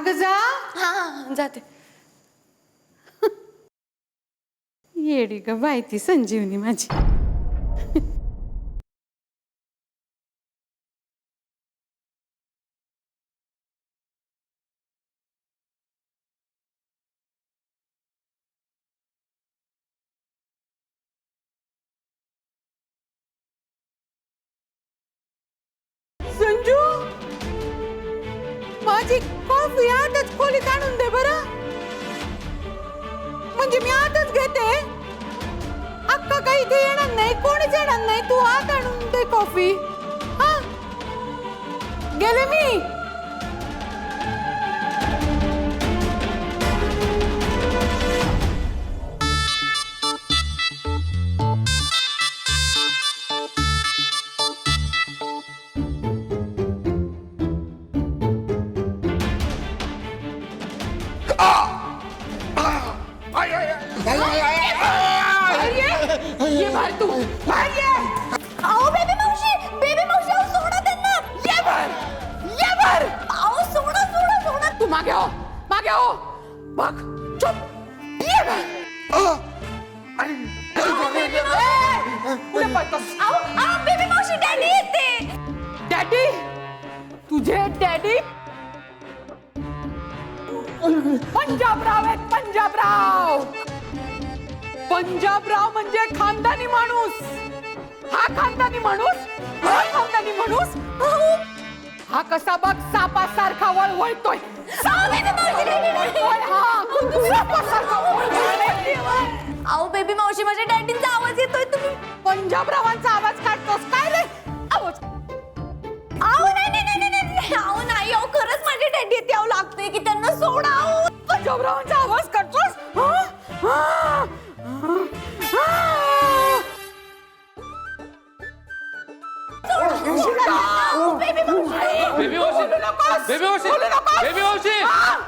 ग जा. हा जाते. येडी ग बाई ती संजीवनी माझी. संजू माझी कॉफी आतच खोलीत आणून दे बरं. म्हणजे मी आतच घेते. अक्का काही इथे येणार नाही, कोणीच येणार नाही. तू आत आणून दे कॉफी. हा गेले मी. ये बाहेर तू, बाहेर ये. आओ बेबी मावशी अहो सोडा त्यांना. ये बाहेर, ये बाहेर. आओ सोडा. तू मागे हो, मागे हो. बघ चुप. ये बाहेर. पुढे पळतोस. आओ बेबी मावशी डॅडी येते. डॅडी, तुझे डॅडी पंजाबराव आहेत. पंजाबराव म्हणजे खानदानी माणूस. हा खानदानी माणूस. हा कसा बघ सापासारखा वळवळतोय. आओ बेबी मावशी माझ्या डॅडींचा आवाज येतोय. तुम्ही पंजाबरावांचा आवाज काढतोस काय रे? आवाज. आओ नाही आओ नाही आओ खरंच माझे डॅडी येते. आओ लागतंय की त्यांना सोडा. आओ पंजाबरावांचा आवाज काढतोस. बेबी मावशी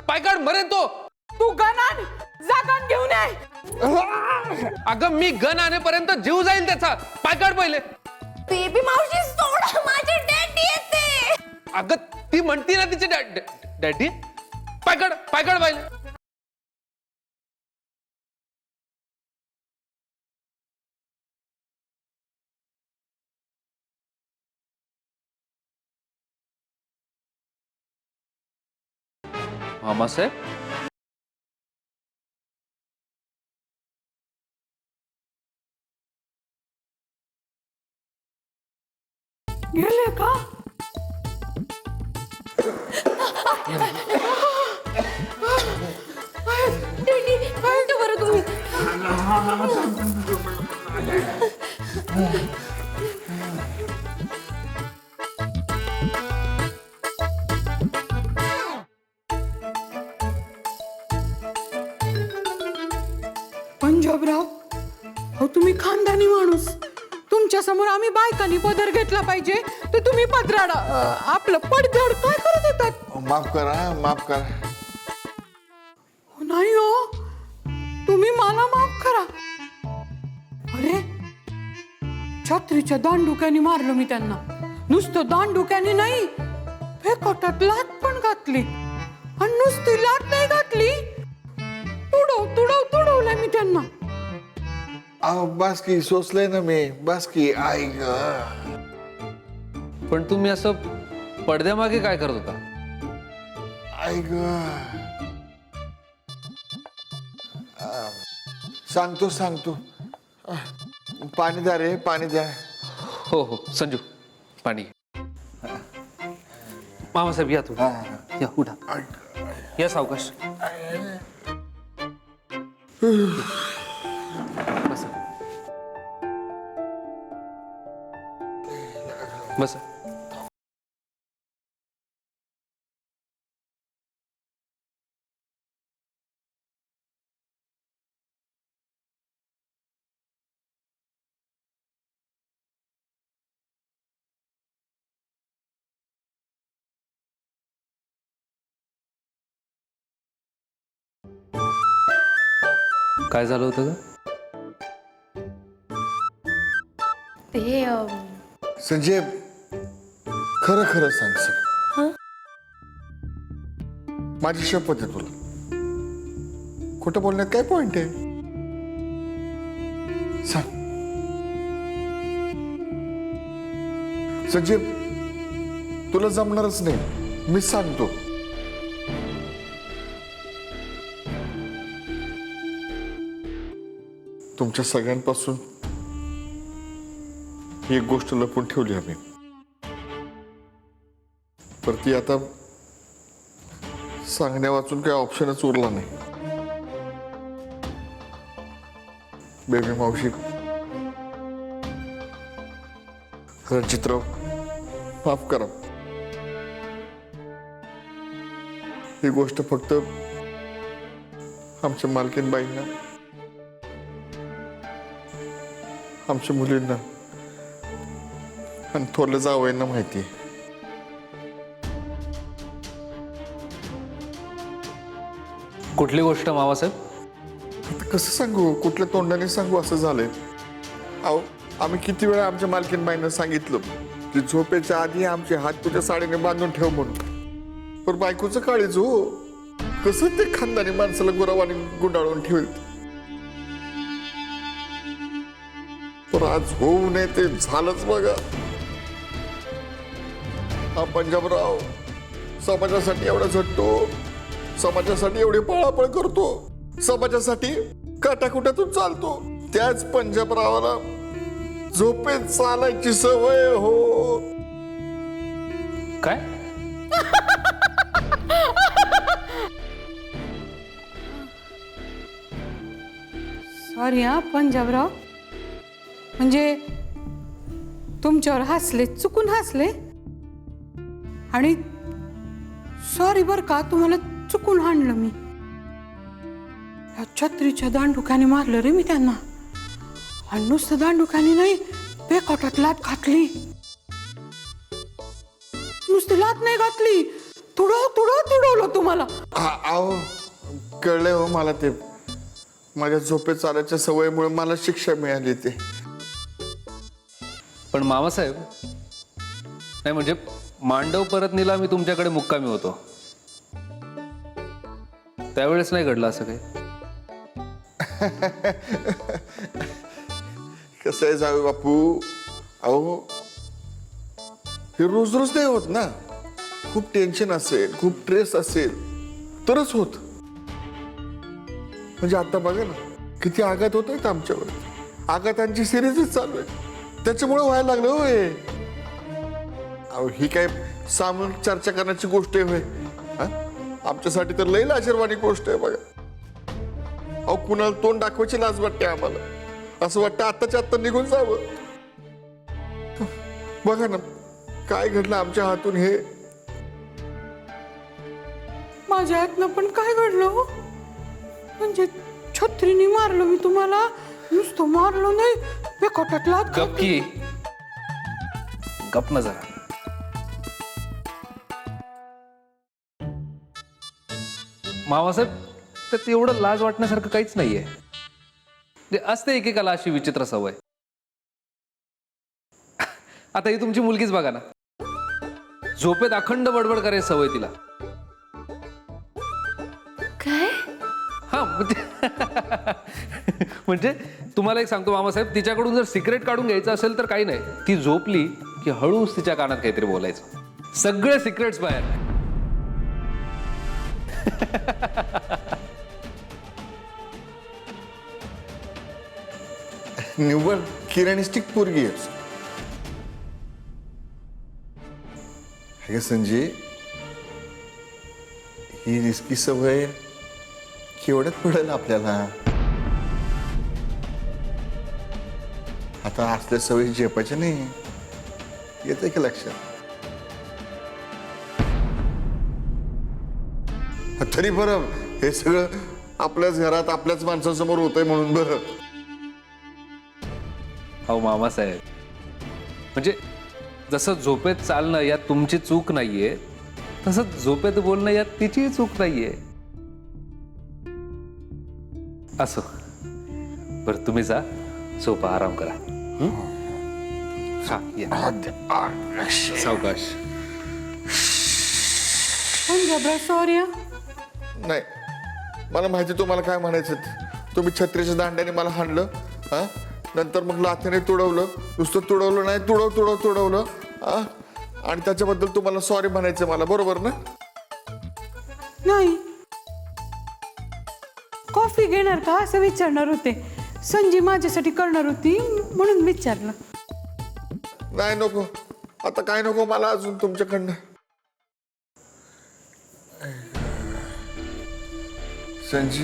पायकाड मरेन तो. तू गणान जागण घेऊन ये. अगं मी गण आणेपर्यंत जीव जाईल त्याचा. पायकाड पहिले. बेबी मावशी सोडा माझे डॅडी येते. अगं ती म्हणती ना तिचे डॅडी. पायकाड पहिले. मामासाहेब गेले का? डॅडी उठा बरं तुम्ही. पंजाबराव, हो तुम्ही खानदानी माणूस. तुमच्या समोर आम्ही बायकांनी पदर घेतला पाहिजे तर तुम्ही पदराड आपलं पडद्याड काय करत होतात? माफ करा. नाही हो, तुम्ही मला माफ करा. अरे छत्रीच्या दांडुक्याने मारलं मी त्यांना. नुसतं दांडुक्याने नाही, फेकोटात लात पण घातली. आणि नुसती लात नाही घातली, तुडवलंय मी त्यांना. बस की सोचलंय ना मी. बस की आई ग. पण तुम्ही असं पडद्यामागे काय करत होता? आई ग. सांगतो. पाणी द्या रे, पाणी द्या. हो संजू पाणी. मामासाहेब या तू. या उठा. या सावकाश. बस. काय झालं होतं का? ते संजय खरं सांग सगळं. माझी शपथ आहे तुला, खोटं बोलण्यात काय पॉइंट आहे? सांग संजीव, तुला जमणारच नाही, मी सांगतो. तुमच्या सगळ्यांपासून ही एक गोष्ट लपून ठेवली आम्ही, पर ती आता सांगण्या वाचून काही ऑप्शनच उरला नाही. बेबी मावशी, रणजितराव, माफ करा. ही गोष्ट फक्त आमच्या मालकीनबाईंना, आमच्या मुलींना आणि थोरल्या जावयांना माहिती आहे. कुठली गोष्ट मामासाहेब? आता कसं सांगू, कुठल्या तोंडाने सांगू असं झालंय. अहो, आम्ही किती वेळा आमच्या मालकीनबाईंना सांगितलं की झोपेच्या आधी आमचे हात तुझ्या साडीने बांधून ठेव म्हणून, पण बायकोचं काळीज हो, कसं ते खानदानी माणसाला गुरावाने गुंडाळून ठेवेल. पण आज होऊ नये ते झालंच बघा. हा पंजाबराव समाजासाठी एवढा झटतो, समाजासाठी एवढी पळापळ करतो, समाजासाठी काटाकुट्यातून चालतो. त्याच पंजाबरावाला झोपेत चालायची सवय हो. काय? सॉरी हा पंजाबराव, म्हणजे तुमच्यावर हसले, चुकून हसले. आणि सॉरी बर का, तुम्हाला चुकून हाणलं मी. या छत्रीच्या दांडुक्याने मारलं रे मी त्यांना. आणि नुसतं दांडुक्याने नाही, बेकाटात लात घातली. नुसती लात नाही घातली, तुडवलं तुम्हाला. अहो, कळलंय हो मला, ते माझ्या झोपेत चालायच्या सवयीमुळे मला शिक्षा मिळाली. ते पण मामासाहेब, नाही म्हणजे मांडव परतनीला मी तुमच्याकडे मुक्कामी होतो, त्यावेळेस नाही घडलं असं काही? कसं आहे जावे बापू, अहो हे रोज रोज नाही होत ना. खूप टेन्शन असेल, खूप स्ट्रेस असेल तरच होत. म्हणजे आता बघा ना, किती आघात होत आहेत आमच्यावर. आघातांची सिरीजच चालू आहे, त्याच्यामुळे व्हायला लागलं होय. अहो, ही काय सामूहिक चर्चा करण्याची गोष्ट आहे होय? आमच्यासाठी तर लई लाजीरवाणी गोष्ट आहे बघा. अहो, कुणाला तोंड दाखवायची लाज वाटते आम्हाला. असं वाटतं आत्ताच्या आत्ता निघून जावं. बघा ना काय घडलं आमच्या हातून. हे माझ्या हातनं पण काय घडलं हो? म्हणजे छत्रीने मारलं मी तुम्हाला, नुसतं मारलं नाही, बेकाटात लात गप घातली. की, गप ना जरा. मामासाहेब, तर एवढं लाज वाटण्यासारखं काहीच नाहीये. म्हणजे असते एकेकाला अशी विचित्र सवय. आता ही तुमची मुलगीच बघा ना, झोपेत अखंड बडबड करायची सवय तिला. काय? हा म्हणजे म्हणजे तुम्हाला एक सांगतो मामासाहेब, तिच्याकडून जर सिक्रेट काढून घ्यायचं असेल तर काही नाही, ती झोपली की हळूच तिच्या कानात काहीतरी बोलायचं, सगळे सिक्रेट्स बाहेर. निव्वळ किराणिस्टिक पोरगी आहे. हे संजय, ही रिस्की सवय केवढ्यात पडेल आपल्याला. आता असल्या सवयी झेपायच्या नाही, येते की लक्षात? तरी बरं, हे सगळं आपल्याच घरात आपल्याच माणसांसमोर होतंय म्हणून बरं. हो मामासाहेब, म्हणजे जसं झोपेत चालणं यात तुमची चूक नाहीये, तसंच झोपेत बोलणं यात तिची चूक नाहीये. असो, बरं तुम्ही जा, झोपा, आराम करा. हा, या. सावकाश. पंजाबराव सॉरी हा. नाही, मला माहिती तुम्हाला काय म्हणायचं ते. तुम्ही छत्रीच्या दांड्याने मला हाणलं, हा, नंतर मग लाथेने तुडवलं, नुसतं तुडवलं नाही, तुडवलं, हा, आणि त्याच्याबद्दल तुम्हाला सॉरी म्हणायचं मला, बरोबर ना? नाही, कॉफी घेणार का असं विचारणार होते. संजी माझ्यासाठी करणार होती म्हणून विचारलं. नाही, नको, आता काय नको मला अजून तुमच्याकडनं. संजी,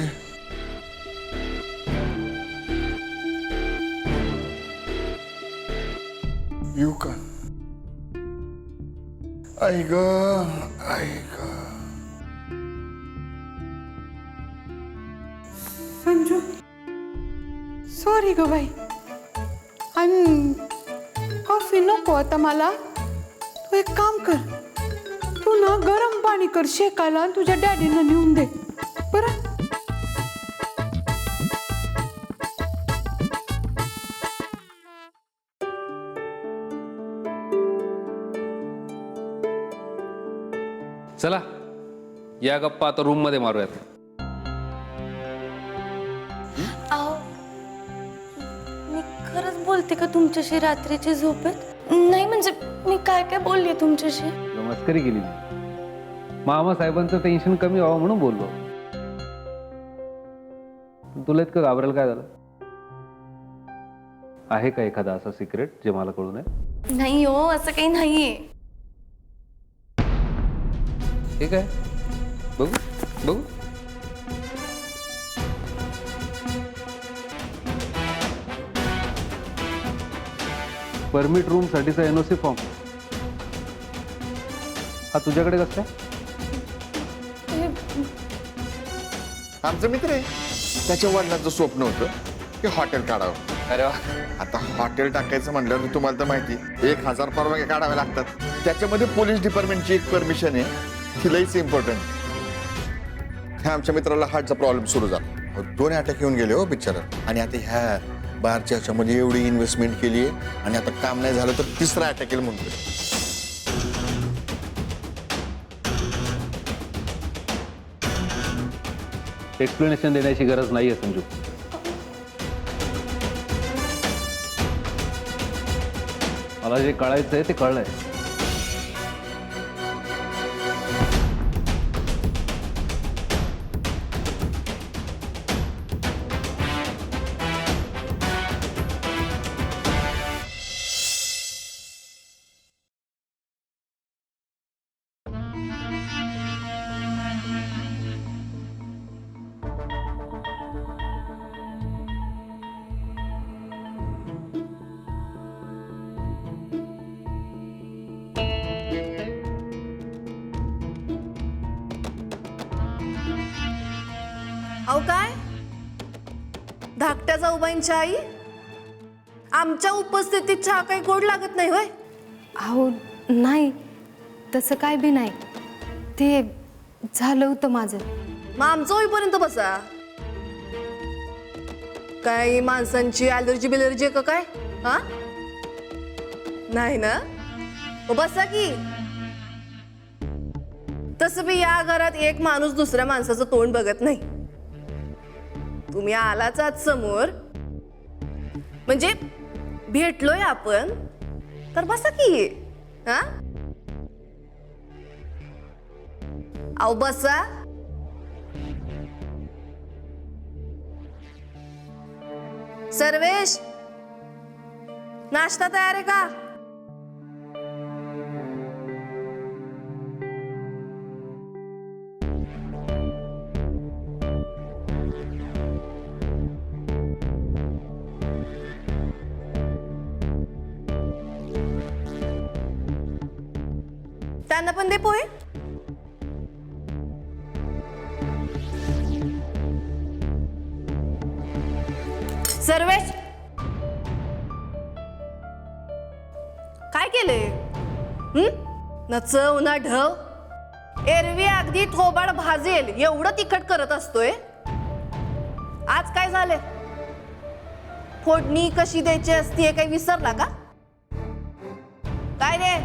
येऊ का? ऐक संजू, सॉरी ग बाई, आणि कॉफी नको आता मला. तू एक काम कर, तू ना गरम पाणी कर शेकायला आणि तुझ्या डॅडीना नेऊन दे बरं. चला या गप्पा आता रूम मध्ये मारूयात. अहो, मी खरंच बोलते का तुमच्याशी रात्रीची झोपेत? नाही म्हणजे मी काय काय बोलले तुमच्याशी? मस्करी केली मी. मामा साहेबांचं टेन्शन कमी व्हावं म्हणून बोललो. तुला इतकं घाबरायला काय झालं? आहे का एखादा असा सिक्रेट जे मला कळू नये? नाही हो, असं काही नाहीये. ठीक आहे, बघू बघू. परमिट रूम साठीचा एनओसी फॉर्म हा तुझ्याकडे कसं आहे? आमचा मित्र आहे, त्याच्या वडिलांचं स्वप्न होतं की हॉटेल काढावं. अरे वा. आता हॉटेल टाकायचं म्हटलं तुम्हाला तर माहिती, 1000 परवानग्या काढाव्या लागतात. त्याच्यामध्ये पोलीस डिपार्टमेंटची एक परमिशन आहे, ती लईच इम्पॉर्टंट. ह्या आमच्या मित्राला हार्टचा प्रॉब्लेम सुरू झाला, 2 अटॅक येऊन गेले हो बिचारा. आणि आता ह्या बारच्या ह्याच्यामध्ये एवढी इन्व्हेस्टमेंट केली आहे आणि आता काम नाही झालं तर 3रा अटॅक येईल म्हणतोय. एक्सप्लेनेशन देण्याची गरज नाहीये संजू. मला जे कळायचंय ते कळलंय. अहो काय धाकट्या जाऊबाईंची आई, आमच्या उपस्थितीत चहा काही गोड लागत नाही होय? अहो नाही, तसं काय बी नाही. ते झालं होतं माझं. मग आमचं होईपर्यंत बसा. काय माणसांची ॲलर्जी बिलर्जी का काय? हा, नाही ना? मग बसा की. तसं बी या घरात एक माणूस दुसऱ्या माणसाचं तोंड बघत नाही. तुम्ही आलाच आज समोर, म्हणजे भेटलोय आपण, तर बसा की. हा, अहो बसा. सर्वेश, नाश्ता तयार आहे का? त्यांना पण दे पोहे. सर्वेश, काय केले? न चव ना ढव. एरवी अगदी थोबाड भाजेल एवढं तिखट करत असतोय. आज काय झाले? फोडणी कशी द्यायची असती हे काही विसरला का? काय रे,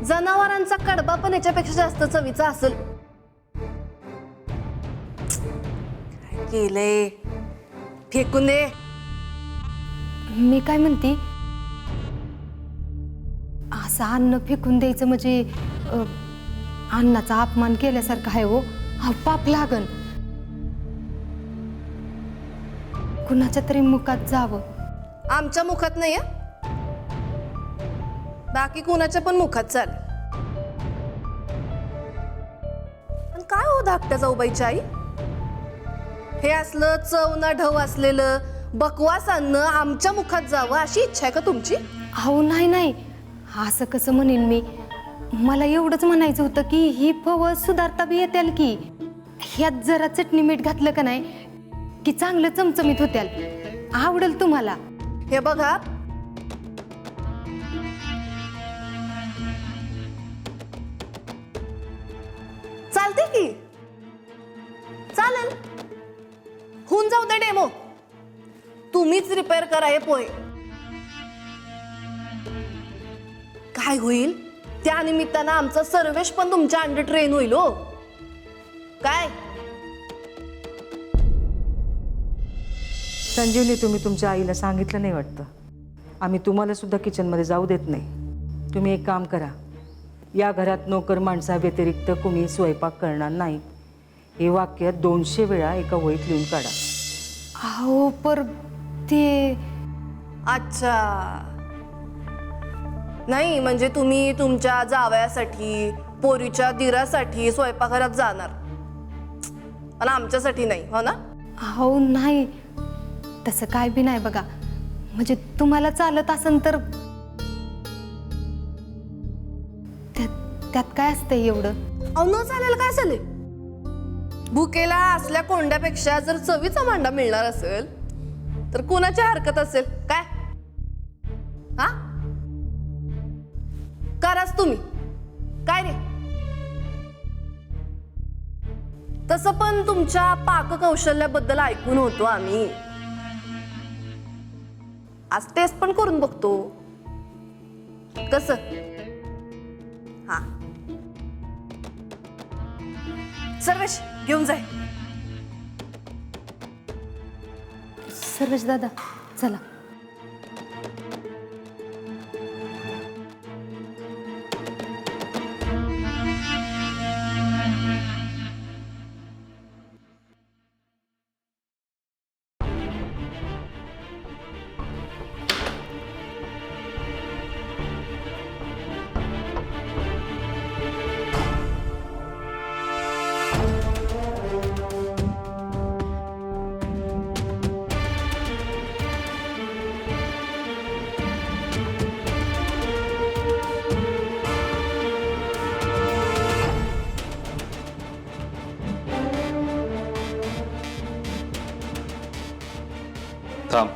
जनावरांचा कडबा पण याच्यापेक्षा जास्त चवीचा असेल. केलंय फेकून दे. मी काय म्हणते, असं अन्न फेकून द्यायचं म्हणजे अन्नाचा अपमान केल्यासारखं आहे हो. हा पाप लागन. कुणाच्या तरी मुखात जावं. आमच्या मुखात नाही बाकी कुणाच्या पण मुखात चाल. पण काय हो धाकट्या जाऊबाईची आई, हे असलं चव ना ढव असलेलं बकवास अन्न आमच्या मुखात जावं अशी इच्छा आहे का तुमची? अहो नाही नाही, असं कसं म्हणेन मी. मला एवढंच म्हणायचं होतं की ही फवस सुधारता बी येत्याल की. ह्यात जरा चटणी मीठ घातलं का नाही की चांगलं चमचमीत होत्याल. आवडेल तुम्हाला. हे बघा, चालते की, चालेल, होऊन जाऊ दे डेमो. तुम्हीच रिपेअर करा हे पोहे. काय होईल त्या निमित्तानं आमचा सर्वेश पण तुमच्या अंडर ट्रेन होईल हो. काय संजीवनी, तुम्ही तुमच्या आईला सांगितलं नाही वाटतं. आम्ही तुम्हाला सुद्धा किचनमध्ये जाऊ देत नाही. तुम्ही एक काम करा, या घरात नोकर माणसाव्यतिरिक्त कुणी स्वयंपाक करणार नाही हे वाक्य 200 वेळा एका वहीत लिहून काढा. अहो पर ते अच्छा, नाही म्हणजे तुम्ही तुमच्या जावयासाठी पोरीच्या दिरासाठी स्वयंपाकघरात जाणार पण आमच्यासाठी नाही, हो ना? अहो नाही, तसं काय बी नाही बघा. म्हणजे तुम्हाला चालत असेल तर त्यात काय असतंय एवढं? अहो न चालेल काय चालेल. भुकेला असल्या कोंड्यापेक्षा जर चवीचा मांडा मिळणार असेल तर कोणाची हरकत असेल काय? हा कराच तुम्ही काय रे. तसं पण तुमच्या पाककौशल्याबद्दल ऐकून होतो आम्ही. आज टेस्ट पण करून बघतो कसं. हा सर्वेश घेऊन जाय. सर्वेश दादा चला. थांब.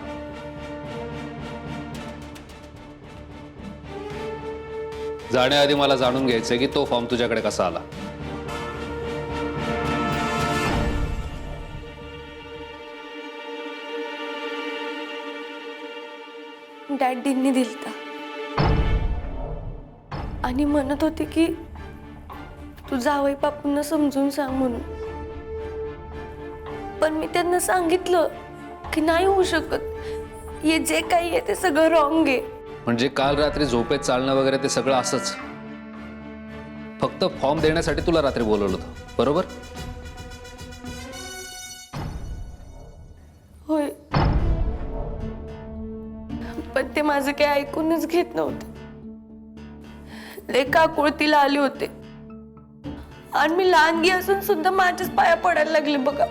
जाण्याआधी मला जाणून घ्यायचंय की तो फॉर्म तुझ्याकडे कसा आला. डॅडींनी दिलता आणि म्हणत होते की तू जावई बापूंना समजून सांग म्हणून. पण मी त्यांना सांगितलं की नाही होऊ शकत. हे जे काही आहे ते सगळं रॉंग आहे. म्हणजे काल रात्री झोपेत चालणं वगैरे ते सगळं असंच फक्त फॉर्म देण्यासाठी तुला रात्री बोलवलं होतं, बरोबर? होय, पण ते माझं काही ऐकूनच घेत नव्हतं. लय काकुळतीला आले होते आणि मी लहानगी असून सुद्धा माझ्याच पाया पडायला लागले बघा.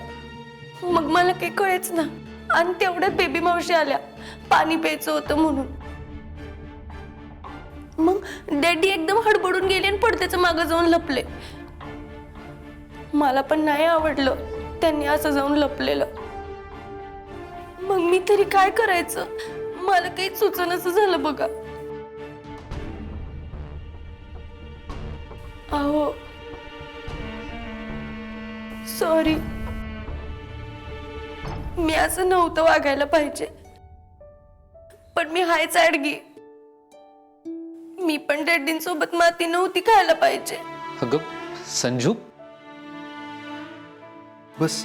मग मला काही कळेच ना. आणि तेवढ्या बेबी मावशी आल्या पाणी प्यायचं होतं म्हणून. मग डॅडी एकदम हडबडून गेले आणि पडद्याच्या मागं जाऊन लपले. मला पण नाही आवडलं त्यांनी असं जाऊन लपलेलं. मग मी तरी काय करायचं, मला काही सुचनच झालं बघा. अहो सॉरी, मी असं नव्हतं वागायला पाहिजे. पण मी हायच अडगी. मी पण डॅडींसोबत माती नव्हती खायला पाहिजे. अगं संजू, बस.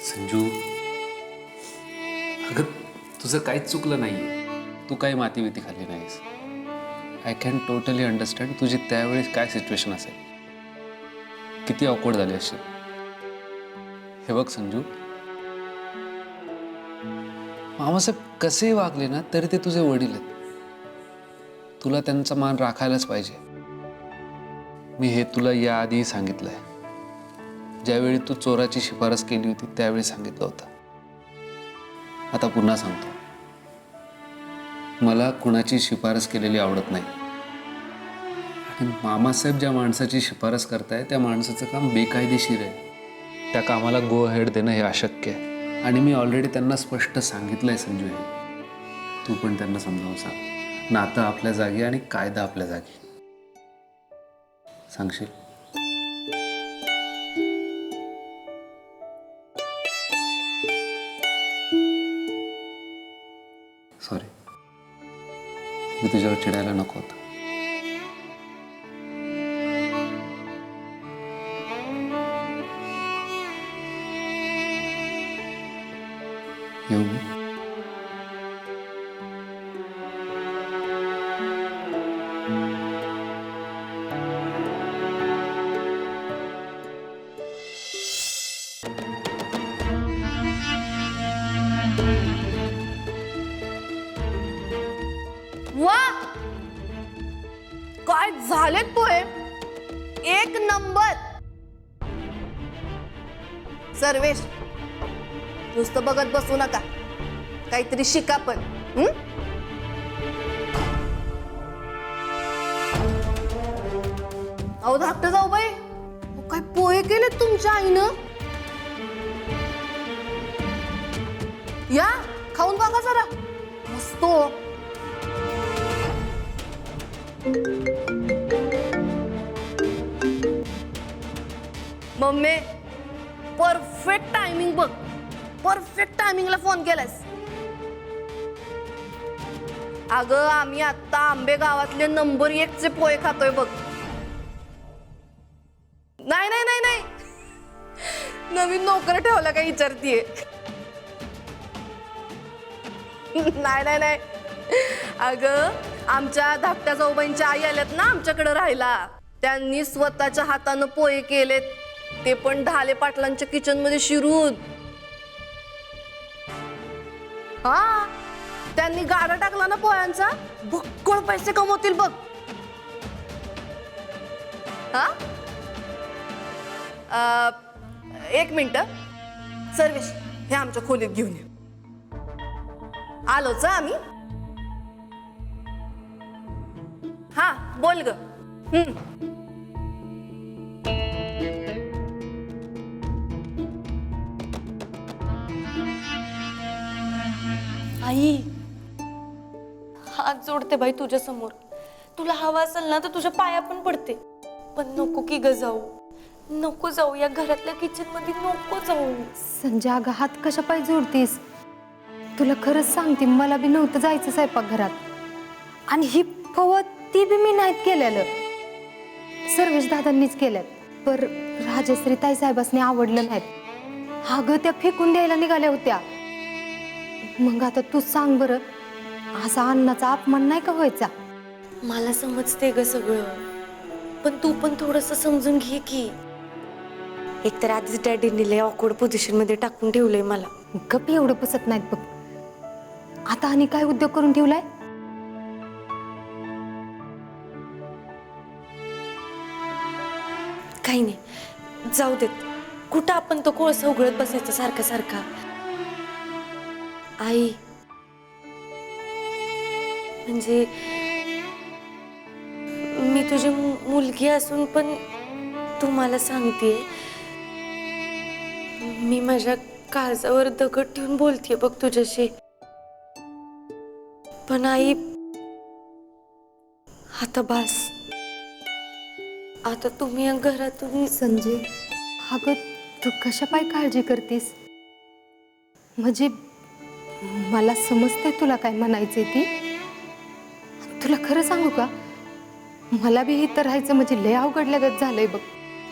संजू, अगं तुझं काहीच चुकलं नाहीये. तू काही माती बिती खाल्ली नाहीस. आय कॅन टोटली अंडरस्टँड तुझी त्यावेळेस काय सिच्युएशन असेल, किती ऑकवर्ड झाली असेल. हे बघ संजू, मामासाहेब कसेही वागले ना तरी ते तुझे वडील आहेत. तुला त्यांचा मान राखायलाच पाहिजे. मी हे तुला याआधी सांगितलंय. ज्यावेळी तू चोराची शिफारस केली होती त्यावेळी सांगितलं होतं. आता पुन्हा सांगतो, मला कुणाची शिफारस केलेली आवडत नाही. आणि मामासाहेब ज्या माणसाची शिफारस करताय त्या माणसाचं काम बेकायदेशीर आहे. त्या कामाला गो हेड देणं हे अशक्य आहे. आणि मी ऑलरेडी त्यांना स्पष्ट सांगितलंय संजू. हे तू पण त्यांना समजावून सांग. नातं आपल्या जागी आणि कायदा आपल्या जागी. सांगशील? सॉरी, मी तुझ्यावर चिडायला नको होतं. येऊ मी? वा, काय झालेत पोहे, एक नंबर. सर्वेश, नुसतं बघत बसू नका, काहीतरी शिका पण. अहो धाकटं जाऊ बाई, काय पोहे केलेत तुमच्या आईनं. या खाऊन बघा जरा, मस्त हो. मम्मी, परफेक्ट टायमिंग बघ, परफेक्ट टायमिंगला फोन केलास. अगं आम्ही आता आंबे गावातले नंबर 1 चे पोहे खातोय बघ. नाही नाही नाही नाही, नवीन नोकर ठेवला काय विचारतीये. नाही नाही नाही, अगं आमच्या धाकट्या जाऊबाईंच्या आई आल्यात ना आमच्याकडे राहायला. त्यांनी स्वतःच्या हातानं पोहे केलेत, ते पण ढाले पाटलांच्या किचन मध्ये शिरून. हा, त्यांनी गाडा टाकला ना पोह्यांचा, भक्कळ पैसे कमवतील बघ. हा, एक मिनिट सर्वेश, हे आमच्या खोलीत घेऊन ये. आलोच आम्ही. हा बोल ग. आई, हात जोडते बाई तुझ्या समोर. तुला हवा असेल ना तर तुझ्या पाया पण पडते. पण नको की ग जाऊ, नको जाऊ या घरातल्या किचन मध्ये, नको जाऊ. संजय, अगं हात कशा पाय जोडतेस? तुला खरंच सांगते, मला बी नव्हतं जायचं स्वयंपाकघरात. आणि ही फवत ती बी मी नाहीत केलेलं, सर्वेश दादांनीच केल्यात. पर राजश्री ताई साहेबांनी आवडलं नाहीत. अगं त्या फेकून द्यायला निघाल्या होत्या. मग आता तू सांग बरं, असा अन्नाचा अपमान नाही का व्हायचा? मला समजते ग सगळं, पण तू पण थोडस समजून घे की. एकतर आधीच डॅडीने लय ऑकवर्ड पोझिशन मध्ये टाकून ठेवलंय मला. गप, एवढं पसत नाहीत बघ. आता आणि काय उद्योग करून ठेवलाय? काही नाही, जाऊ देत. कुठं आपण तो कोळसा उघडत बसायचा सारखा सारखा. आई, म्हणजे मी तुझी मुलगी असून पण तू मला सांगतेय, मी माझ्या काळजावर दगड ठेवून बोलतेय बघ तुझ्याशी. पण आई, आता बास. आता तुम्ही या घरातून. संजय, अगं तू कशा पाय काळजी करतेस? म्हणजे मला समजते तुला काय म्हणायचंय ती. तुला खरं सांगू का, मला बी इथं राहायचं म्हणजे लय अवघडल्यागत झालंय बघ.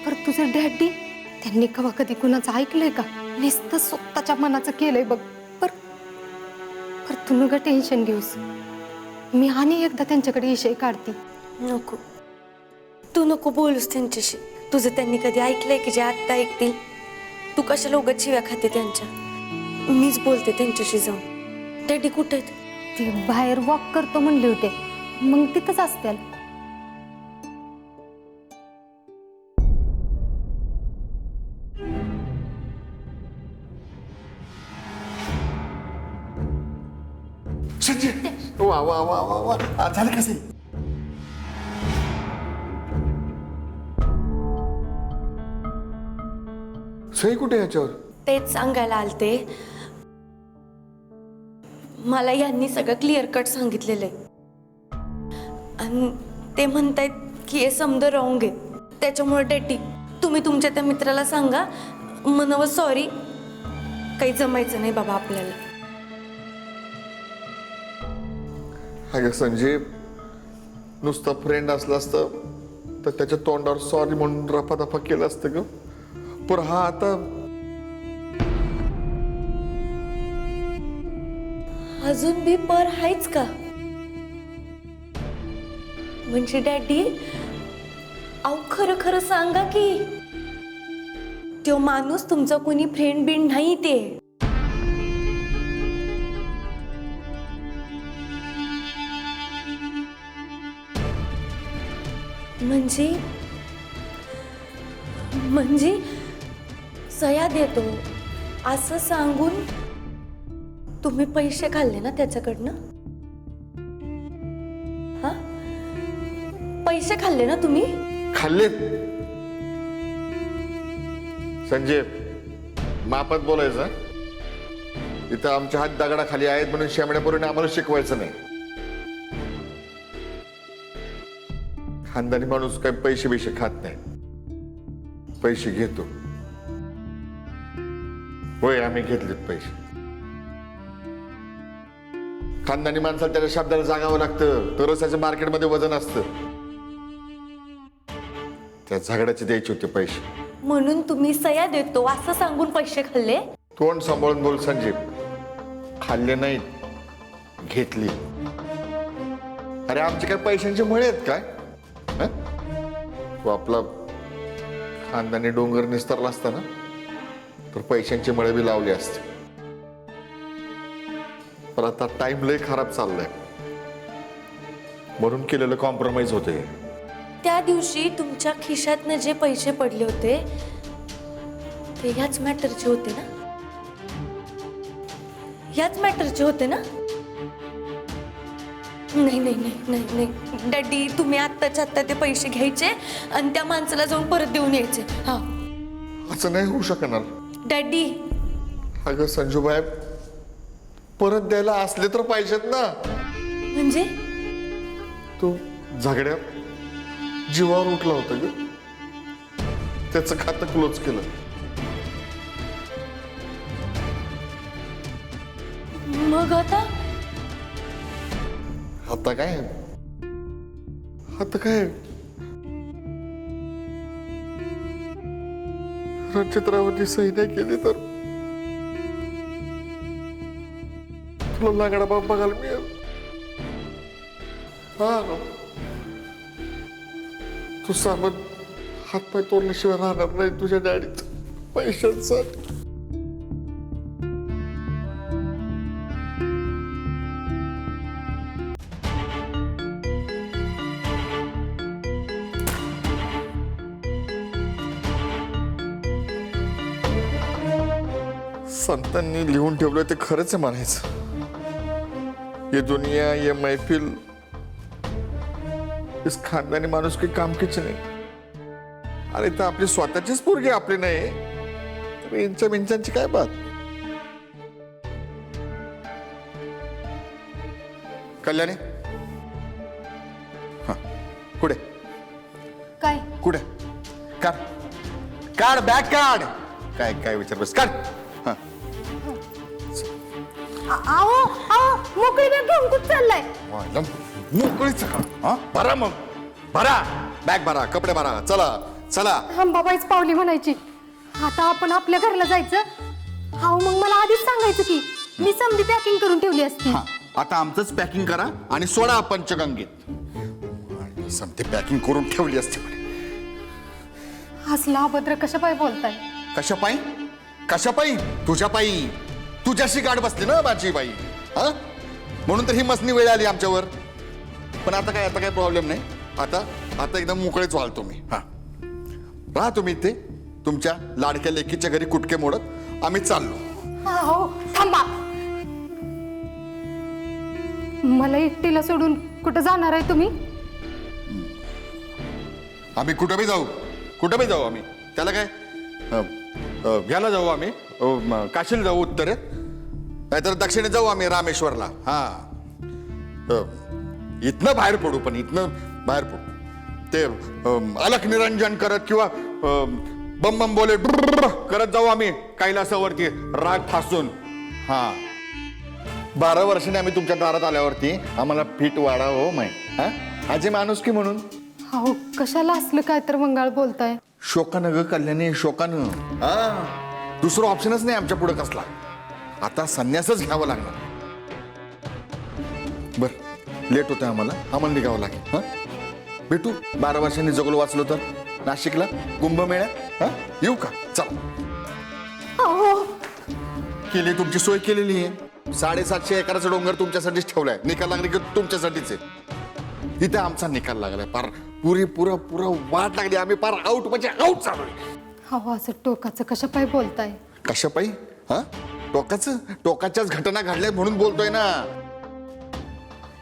पर तुझं डॅडी, त्यांनी कवा कधी कुणाचं ऐकलंय का? नुसतं स्वतःच्या मनाचं केलंय बघ. पर तू नका टेन्शन घेऊस. मी आणि एकदा त्यांच्याकडे विषय काढते. नको, तू नको बोलूस त्यांच्याशी. तुझं त्यांनी कधी ऐकलंय की जे आत्ता ऐकतील? तू कशाला उगाच शिव्या खाते त्यांच्या? मीच बोलते त्यांच्याशी जाऊन. डॅडी कुठे आहेत? ते बाहेर वॉक करतो म्हणले होते, मग तिथंच असतील. संजय, वा वा वा वा वा. झालं कसं? सही कुठे याच्यावर? तेच सांगायला आलते. मला यांनी सगळं क्लिअर कट सांगितलेलं आहे आणि ते म्हणतायत की हे समज रॉंग आहे. त्याच्यामुळे डॅडी तुम्ही तुमच्या त्या मित्राला सांगा म्हणावं सॉरी, काही जमायचं नाही बाबा आपल्याला. अगं संजय, नुसतं फ्रेंड असलं असतं तर त्याच्या तोंडावर सॉरी म्हणून रफादफा केलं असतं ग. पण हा आता अजून बी पर आहेच का? म्हणजे डॅडी अहो खरं खरं सांगा की तो माणूस तुमचा कोणी फ्रेंड बिंड नाही ते. म्हणजे सया देतो असं सांगून तुम्ही पैसे खाल्ले ना त्याच्याकडनं? हा, पैसे खाल्ले ना तुम्ही? खाल्लेत. संजय, मापात बोलायचं. इथं आमच्या हात दगडाखाली आहेत म्हणून शेमड्यापोरीने आम्हाला शिकवायचं नाही. खानदानी माणूस काही पैसे बिशे खात नाही, पैसे घेतो. होय, आम्ही घेतलेत पैसे. खानदानी माणसाला त्याच्या शब्दाला जागावं लागतं, तरच त्याच्या मार्केटमध्ये वजन असतं. त्या झगड्याचे द्यायचे होते पैसे म्हणून तुम्ही सया देतो असं सांगून पैसे खाल्ले? तोंड सांभाळून बोल संजीव. खाल्ले नाहीत, घेतली. अरे आमचे काय पैशांचे मळे आहेत काय? हं? तू आपला खानदानी डोंगर निस्तरला असता ना तर पैशांचे मळे बी लावले असते. पण आता टाइम लय खराब चाललाय म्हणून केलेलं कॉम्प्रोमाइज होते. त्या दिवशी तुमच्या खिशातनं जे पैसे पडले होते ते ह्याच मॅटरचे होते ना? ह्याच मॅटरचे होते ना? नाही नाही नाही नाही नाही डॅडी, तुम्ही आत्ताच्या आत्ता ते पैसे घ्यायचे आणि त्या माणसाला जाऊन परत देऊन यायचे. हा, असं नाही होऊ शकणार डॅडी. अगं संजूबाई, परत द्यायला असले तर पाहिजेत ना. म्हणजे तो झगड्या जीवावर उठला होता ग, त्याचं खातं क्लोज केलं. मग आता आता काय? आता काय? रचित्रावरती सही नाही केली तर तुला लाकडा बाप बघायला मिळेल. हा, तू सामान हातपाय तोडल्याशिवाय राहणार नाही तुझ्या डॅडीच पैशांसाठी. संतांनी लिहून ठेवलं ते खरंच आहे म्हणायचं. ये दुनिया, ये मैफिल, इस खानदानी माणूस काही काम किच नाही. अरे तर आपली स्वतःचीच पोरगी आपली नाही तर इंचा मिंचांची काय बात. कल्याणी, हा कुठे काय? कुठे? काढ काढ बॅग काढ. काय काय विचार बस काढ. हा, आओ आओ, मोकळी बॅग घेऊन कुठं चाललाय? वाहिला मोकळीच का? हा, भरा मग भरा, बॅग भरा, कपडे भरा, चला चला. अंबाबाईच पावली म्हणायची. आता आपण आपल्या घरला जायचं हो मग मला आधीच सांगायचं की मी समधी पॅकिंग करून ठेवली असती. हा आता आमचंच पॅकिंग करा आणि सोडा पंचगंगेत. समते पॅकिंग करून ठेवली असते म्हणे. असला अभद्र कशा पाय बोलताय? कशा पायी कशा पायी तुझ्या पायी तुझ्याशी गाठ बसली ना माझी बाई. हा म्हणून तर ही मसनी वेळ आली आमच्यावर. पण आता काय प्रॉब्लेम नाही. आता एकदम मोकळेच व्हाल तुम्ही. हा राहा तुम्ही इथे तुमच्या लाडक्या लेकीच्या घरी कुटके मोडत आम्ही चाललो. हो थांबा. मला एकटीला सोडून कुठं जाणार आहे तुम्ही? आम्ही कुठं बी जाऊ आम्ही. त्याला काय घ्यायला जाऊ आम्ही काशीला जाऊ उत्तरेत, नाहीतर दक्षिणेत जाऊ आम्ही रामेश्वरला. हा इथनं बाहेर पडू. पण इथनं बाहेर पडू ते अलख निरंजन करत किंवा बम बम बोले करत जाऊ आम्ही कैलासावरती राग ठासून. हा 12 वर्षांनी आम्ही तुमच्या दारात आल्यावरती आम्हाला फिट वाढा हो माय. हा आजी माणूस की म्हणून. हो कशाला असलं काय तर मंगाळ बोलताय? शोकानं ग कल्याणी शोकानं. हा दुसरं ऑप्शनच नाही आमच्या पुढे कसला. आता संन्यासच घ्यावं लागणार. बर लेट होतं आम्हाला निघावं लागेल. हा भेटू 12 वर्षांनी जगलो वाचलो तर नाशिकला कुंभमेळ्यात. हा येऊ का? चला केली तुमची सोय केलेली आहे. 750 एकराचा डोंगर तुमच्यासाठीच ठेवलाय. निकाल लागले की तुमच्यासाठीच आहे. इथे आमचा निकाल लागलाय. पार पुरा वाट लागली. आम्ही पार आउट म्हणजे आउट चालू. हो असं टोकाचं कशा पाय बोलताय? कशा पायी? हा टोकाच्याच घटना घडल्या म्हणून बोलतोय ना.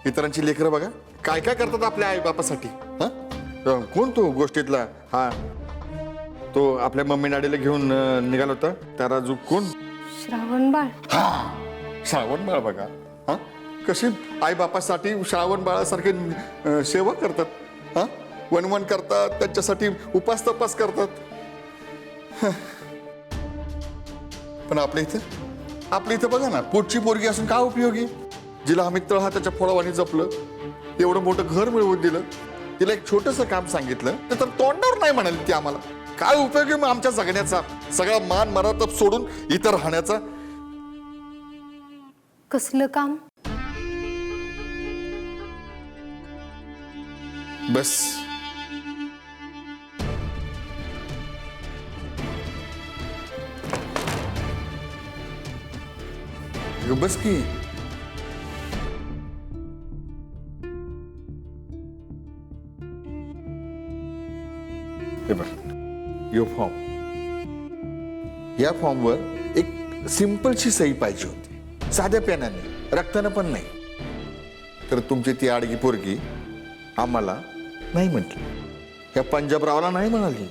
इतरांची लेकरं बघा काय करतात आपल्या आई बापासाठी. हा कोण तो गोष्टीतला? हा तो आपल्या मम्मी डॅडीला घेऊन निघाला होता त्या राजू. कोण? श्रावण बाळ. हा श्रावण बाळ बघा. हा कशी आई बापासाठी श्रावण बाळासारखे सेवा करतात. हा वनवन करतात त्यांच्यासाठी उपास तपास करतात. पण आपल्या इथं बघा ना पोटची पोरगी असून काय उपयोगी? जिला आम्ही तळहाताच्या फोडावानी जपलं, एवढं मोठं घर मिळवून दिलं, तिला एक छोटंसं काम सांगितलं तर तोंडावर नाही म्हणाली ती आम्हाला. काय उपयोग आहे मग आमच्या जगण्याचा? सगळा मान मरातब सोडून इथं राहण्याचा. कसलं काम? बस बस की. हे बघ यो फॉर्म. या फॉर्मवर एक सिंपलची सही पाहिजे होती. साध्या पेनाने रक्तानं पण नाही. तर तुमची ती आडगी पोरगी आम्हाला नाही म्हटली. या पंजाबरावला नाही म्हणाली.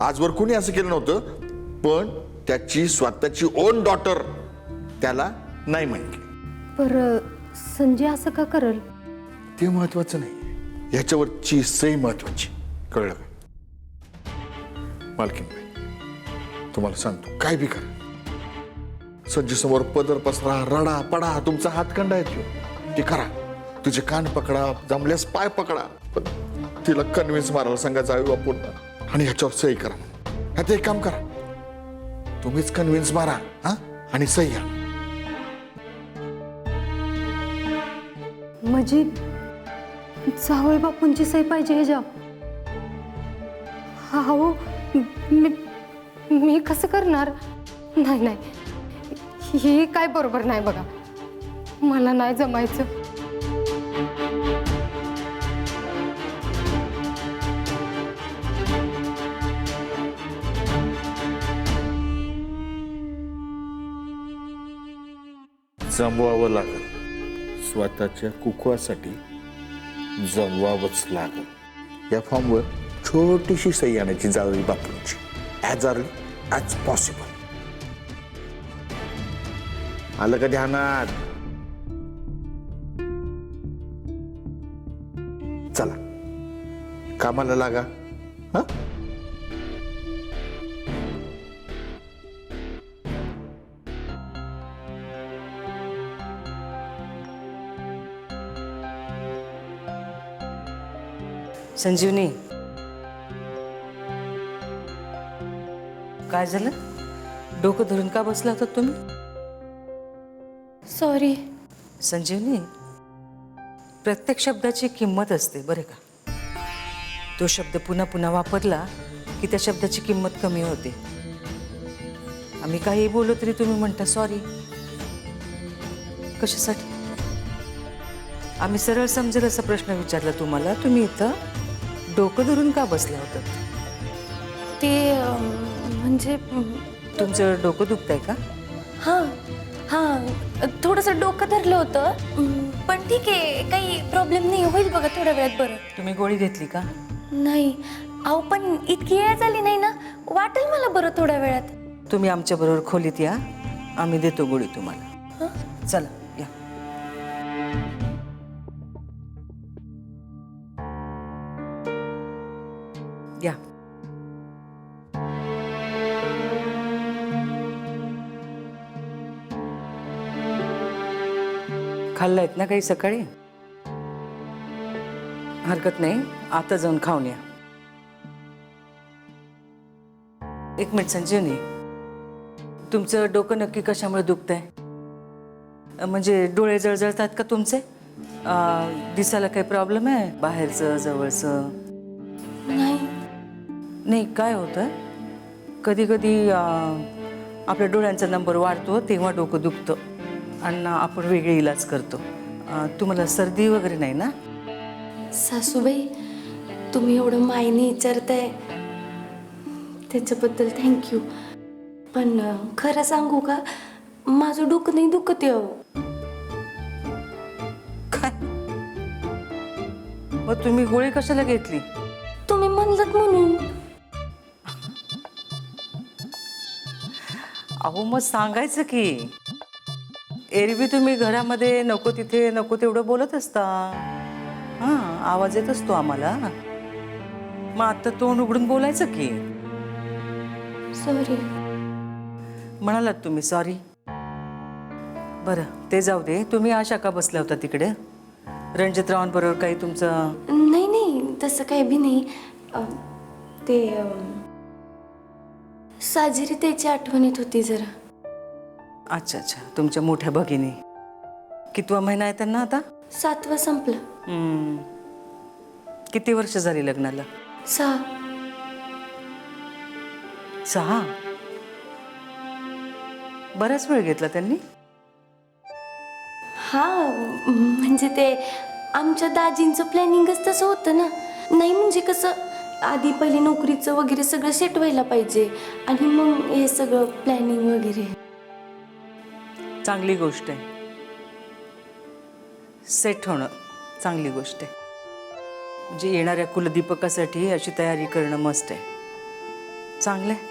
आजवर कोणी असं केलं नव्हतं. पण त्याची स्वतःची ओन डॉटर त्याला नाही म्हटली. पर संजय असं का करल? ते महत्वाचं नाही. ह्याच्यावरची सही महत्वाची. कळलं का? मालकीनबाई तुम्हाला सांगतो काय बी करा. संजय समोर पदर पसरा रडा पडा. तुमचा हातखंडा येतो ते करा. तुझे कान पकडा, जमल्यास पाय पकडा. पण तिला कन्व्हिन्स मारायला सांगा जावे बापून आणि ह्याच्यावर सही करा. आता एक काम करा तुम्हीच कन्व्हिन्स मारा. हा आणि सही घ्या. म्हणजे जावई बापूंची सही पाहिजे हे जाव. हो मी कसं करणार? नाही हे काय बरोबर नाही बघा. मला नाही जमायचं. जमवावं लागेल. स्वतःच्या कुकवासाठी जमवावंच लागेल. या फॉर्मवर छोटीशी सही आणायची जावई बापूंची. As early as possible. आलं का ध्यानात? चला कामाला लागा. हा संजीवनी काय झालं? डोकं धरून का बसला होता तुम्ही? सॉरी. संजीवनी, प्रत्येक शब्दाची किंमत असते बरं का. तो शब्द पुन्हा पुन्हा वापरला की त्या शब्दाची किंमत कमी होते. आम्ही काही बोललो तरी तुम्ही म्हणता सॉरी. कशासाठी? आम्ही सरळ समजेल असा प्रश्न विचारला तुम्हाला, तुम्ही इथं डोकं धरून का बसला होता? ते म्हणजे तुमचं डोकं दुखतंय का? हां हां थोडंसं डोकं धरलं होतं. पण ठीक आहे, काही प्रॉब्लेम नाही, होईल बघा थोड्या वेळात बरं. तुम्ही गोळी घेतली का? नाही अहो, पण इतकी वेळ झाली नाही ना, वाटेल मला बरं थोड्या वेळात. तुम्ही आमच्याबरोबर खोलीत या, आम्ही देतो गोळी तुम्हाला. चला या. या. खाल्लायत ना काही सकाळी? हरकत नाही, आता जाऊन खाऊन या. एक मिनिट संजीवनी, तुमचं डोकं नक्की कशामुळे दुखतंय? म्हणजे डोळे जळजळतात का तुमचे? दिसायला काही प्रॉब्लेम आहे? बाहेरचं जवळचं? नाही. नाही, काय होतं कधी कधी आपल्या डोळ्यांचा नंबर वाढतो तेव्हा डोकं दुखतं आणि आपण वेगळे इलाज करतो. तुम्हाला सर्दी वगैरे नाही ना? सासूबाई, तुम्ही एवढं मायने विचारताय त्याच्याबद्दल थँक्यू. पण खरं सांगू का, माझं डोकं नाही दुखत आहे अहो. काय? मग तुम्ही गोळी कशाला घेतली? तुम्ही म्हणलात म्हणून. अहो मग सांगायचं की. एरवी तुम्ही घरामध्ये नको तिथे नको तेवढं बोलत असता. हां, आवाज येत असतो आम्हाला. मग आता तोंड उघडून बोलायचं की. सॉरी. म्हणालात तुम्ही सॉरी. बरं ते जाऊ दे, तुम्ही आशा का बसल्या होता तिकडे? रणजितरावांबरोबर काही तुमचं? नाही नाही, तसं काही बी नाही. ते साजिरी त्याची आठवण येत होती जरा. अच्छा अच्छा, तुमच्या मोठ्या भगिनी. कितवा महिना आहे त्यांना आता? 7वा संपला. किती वर्ष झाली लग्नाला? 6. 6? बराच वेळ घेतला त्यांनी. हा म्हणजे ते आमच्या दाजींचं प्लॅनिंगच तसं होतं ना. नाही म्हणजे कसं, आधी पहिली नोकरीचं वगैरे सगळं सेट व्हायला पाहिजे आणि मग हे सगळं प्लॅनिंग वगैरे. चांगली गोष्ट आहे, सेट होणं चांगली गोष्ट आहे. म्हणजे येणाऱ्या कुलदीपकासाठी अशी तयारी करणं मस्त आहे. चांगलं आहे.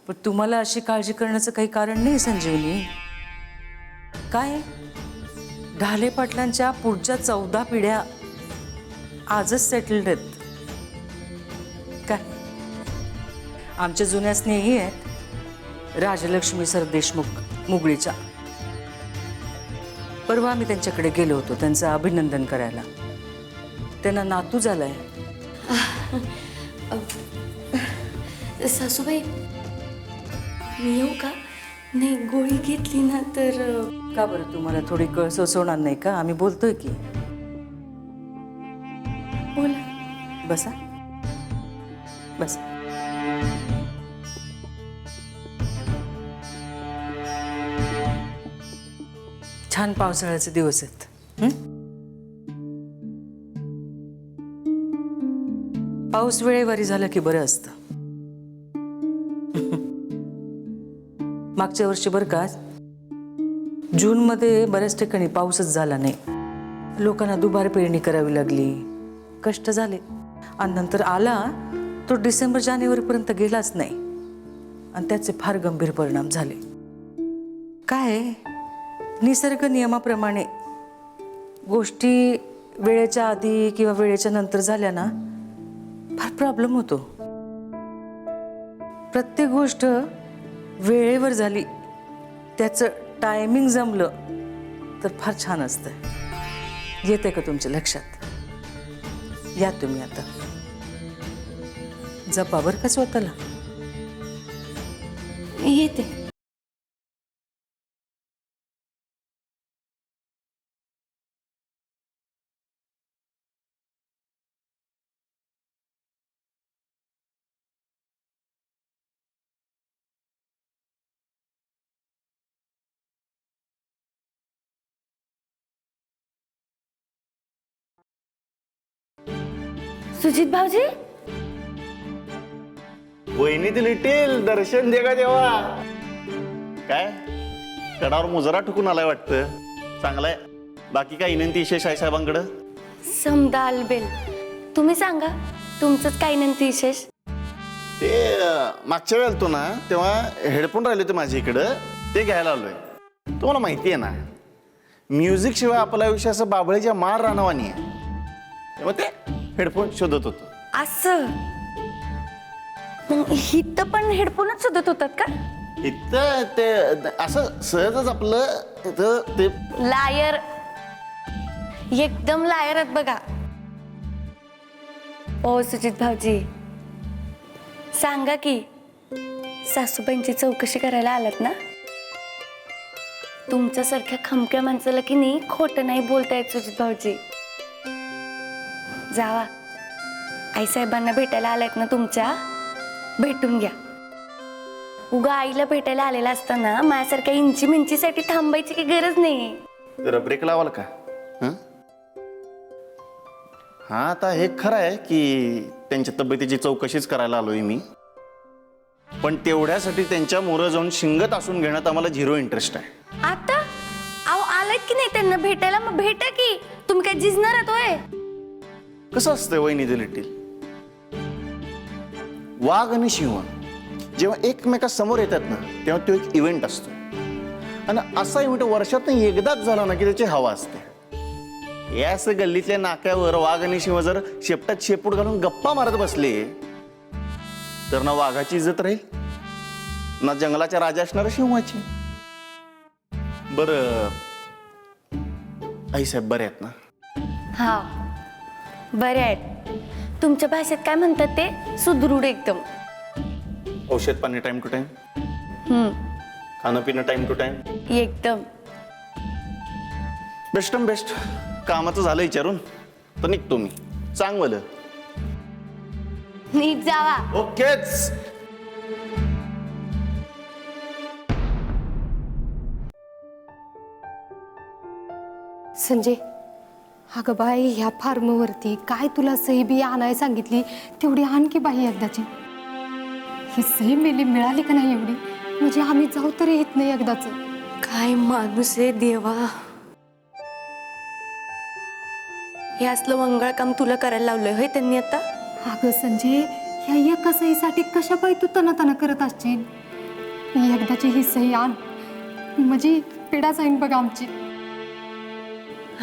पण तुम्हाला अशी काळजी करण्याचं काही कारण नाही संजीवनी. काय, ढाले पाटलांच्या पुढच्या 14 पिढ्या आजच सेटल्ड आहेत. काय, आमच्या जुन्या स्नेही आहेत राजलक्ष्मी सरदेशमुख मुगळीच्या. परवा आम्ही त्यांच्याकडे गेलो होतो त्यांचं अभिनंदन करायला. त्यांना नातू झालाय. सासूबाई, मी येऊ का? नाही, गोळी घेतली ना तर. का बरं, तुम्हाला थोडी कळ सोसवणार नाही का? आम्ही बोलतोय की. बोला. बसा बस. छान पावसाळ्याचे दिवस आहेत. पाऊस वेळेवारी झाला की बरं असतं. मागच्या वर्षी बरं का, जूनमध्ये बऱ्याच ठिकाणी पाऊसच झाला नाही. लोकांना दुबार पेरणी करावी लागली, कष्ट झाले. आणि नंतर आला तो डिसेंबर जानेवारीपर्यंत गेलाच नाही आणि त्याचे फार गंभीर परिणाम झाले. काय, निसर्ग नियमाप्रमाणे गोष्टी वेळेच्या आधी किंवा वेळेच्या नंतर झाल्या ना, फार प्रॉब्लेम होतो. प्रत्येक गोष्ट वेळेवर झाली, त्याचं टायमिंग जमलं तर फार छान असतं. येते का तुमच्या लक्षात? या तुम्ही आता. जपा बरं का स्वतःला. येते. सुजित भाऊजी, वहिनी ती लिटेल दर्शन दे का देवा. काय कडावर मुजरा ठुकून आलाय वाटतं. चांगलाय. बाकी काय विनंती विशेष आहे साहेबांकडं? समदा आलबेल. तुम्ही सांगा, तुमचंच काही नाही विशेष. ते मागच्या वेळेला तो ना तेव्हा हेडफोन राहिले होते माझ्या इकडं, ते घ्यायला आलोय. तुम्हाला माहिती आहे ना, म्युझिक शिवाय आपलं आयुष्य असं बाबळीच्या मार राहणवानी आहे. तेव्हा ते हेडफोन शोधत होतो. असं मग हिथं पण हेडफोनच शोधत होतात का? इथं ते असं सहजच आपलं इथं ते लायर, एकदम लायर आहेत बघा. ओ सुजित भाऊजी, सांगा की, सासूबाईंची चौकशी करायला आलात ना? तुमच्यासारख्या खमक्या माणसाला की नाही खोटं नाही बोलता येत सुजित भाऊजी. जावा, आईसाहेबांना भेटायला आलायत ना तुमच्या, भेटून घ्या. उगा आईला भेटायला आलेला असताना माझ्यासारख्या इंची मिंचीसाठी थांबायची की गरज नाही. जरा ब्रेक लावाल का? हा, आता हे खरं आहे की त्यांच्या तब्येतीची चौकशीच करायला आलोय मी, पण तेवढ्यासाठी त्यांच्या मोरं जाऊन शिंगत असून घेण्यात आम्हाला 0 इंटरेस्ट आहे. आता अहो आलात की नाही त्यांना भेटायला, मग भेटा की. तुम्ही काय झिजणार आहात होय? कसं असतंय वहिनी दिलीतील, वाघ आणि सिंह जेव्हा एकमेकासमोर येतात ना, तेव्हा तो एक इव्हेंट असतो. आणि असा इव्हेंट वर्षातून एकदाच झाला ना की त्याची हवा असते. या असं गल्लीतल्या नाक्यावर वाघ आणि सिंह जर शेपटात शेपूट घालून गप्पा मारत बसले, तर ना वाघाची इज्जत राहील, ना जंगलाच्या राजा असणार सिंहाची. बरं, आई साहेब बरे आहेत ना? हा, बरे आहेत. तुमच्या भाषेत काय म्हणतात ते, सुदृढ एकदम. औषध पाणी टाइम टू टाइम, खाणं पिणं टाइम टू टाइम, एकदम बेस्टम बेस्ट. कामाचं झालं विचारून तर निघतो मी. चांगलं नीट जावा. ओकेच. संजय, अगं बाई, ह्या फार्मवरती काय तुला सही बी आणायला सांगितली तेवढी आणखी बाई एकदाची. ही सही मिळाली का नाही एवढी, म्हणजे आम्ही जाऊ तरी येत नाही एकदाच. काय माणूस आहे देवा. हे असलं मंगळ काम तुला करायला लावलंय होय त्यांनी आता? अगं संजय, ह्या एका सहीसाठी कशा बाई तू तना करत असशील. एकदाची ही सही आण, म्हणजे पिढा जाईन बघ आमची.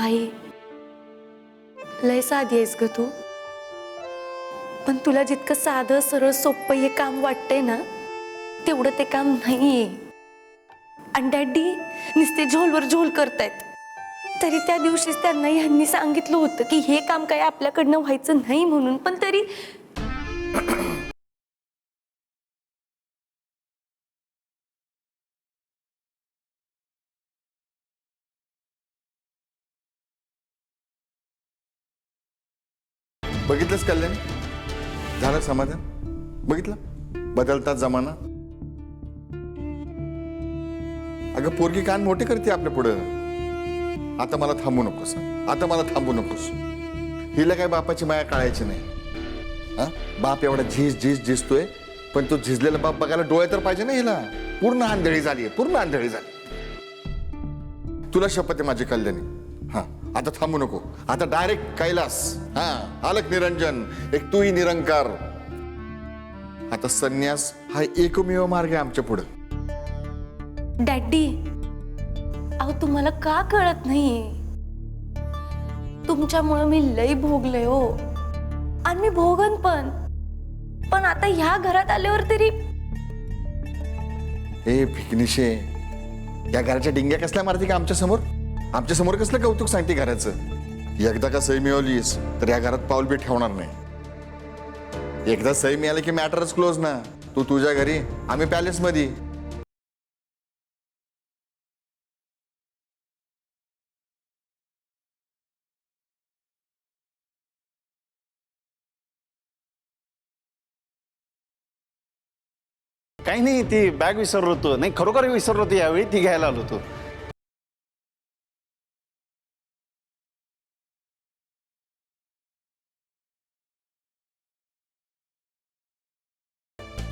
आई, लय साधी आहेस ग तू, पण तुला जितकं साधं सरळ सोपं हे काम वाटतंय ना, तेवढं ते काम नाहीये. आणि डॅडी नुसते झोलवर झोल करतायत. तरी त्या दिवशीच त्यांना ह्यांनी सांगितलं होतं की हे काम काय आपल्याकडनं व्हायचं नाही म्हणून, पण तरी बघितलंच कल्याण, झालं समाधान? बघितलं, बदलतात जमाना. अगं पोरगी कान मोठे करते आपल्या पुढं. आता मला थांबू नकोस, आता मला थांबू नकोस. हिला काय बापाची माया काढायची नाही. हा, बाप एवढा झिजतोय, पण तो झिजलेला बाप बघायला डोळे तर पाहिजे ना हिला. पूर्ण आंधळी झाली, पूर्ण आंधळी झाली. तुला शपथ आहे माझी कल्याणी. हा, आता थांबू नको, आता डायरेक्ट कैलास. हा, आलक निरंजन, एक तूही निरंकार. आता संन्यास हा एकमेव मार्ग आहे आमच्या पुढं. डॅडी, अहो तुम्हाला का कळत नाही? तुमच्यामुळे मी लई भोगले हो, आणि मी भोगन पण आता ह्या घरात आल्यावर तरी. ए भिकनिशे, या घराच्या डिंग्या कसल्या मारती का आमच्या समोर? आमच्या समोर कसलं कौतुक सांगते घराचं? एकदा का सही मिळवलीस तर या घरात पाऊल बी ठेवणार नाही. एकदा सही मिळाली की मॅटरच क्लोज ना. तू तुझ्या घरी, आम्ही पॅलेस मध्ये. काही नाही, ती बॅग विसरलो होतो. नाही, खरोखर विसरलो होतो यावेळी, ती घ्यायला आलो होतो.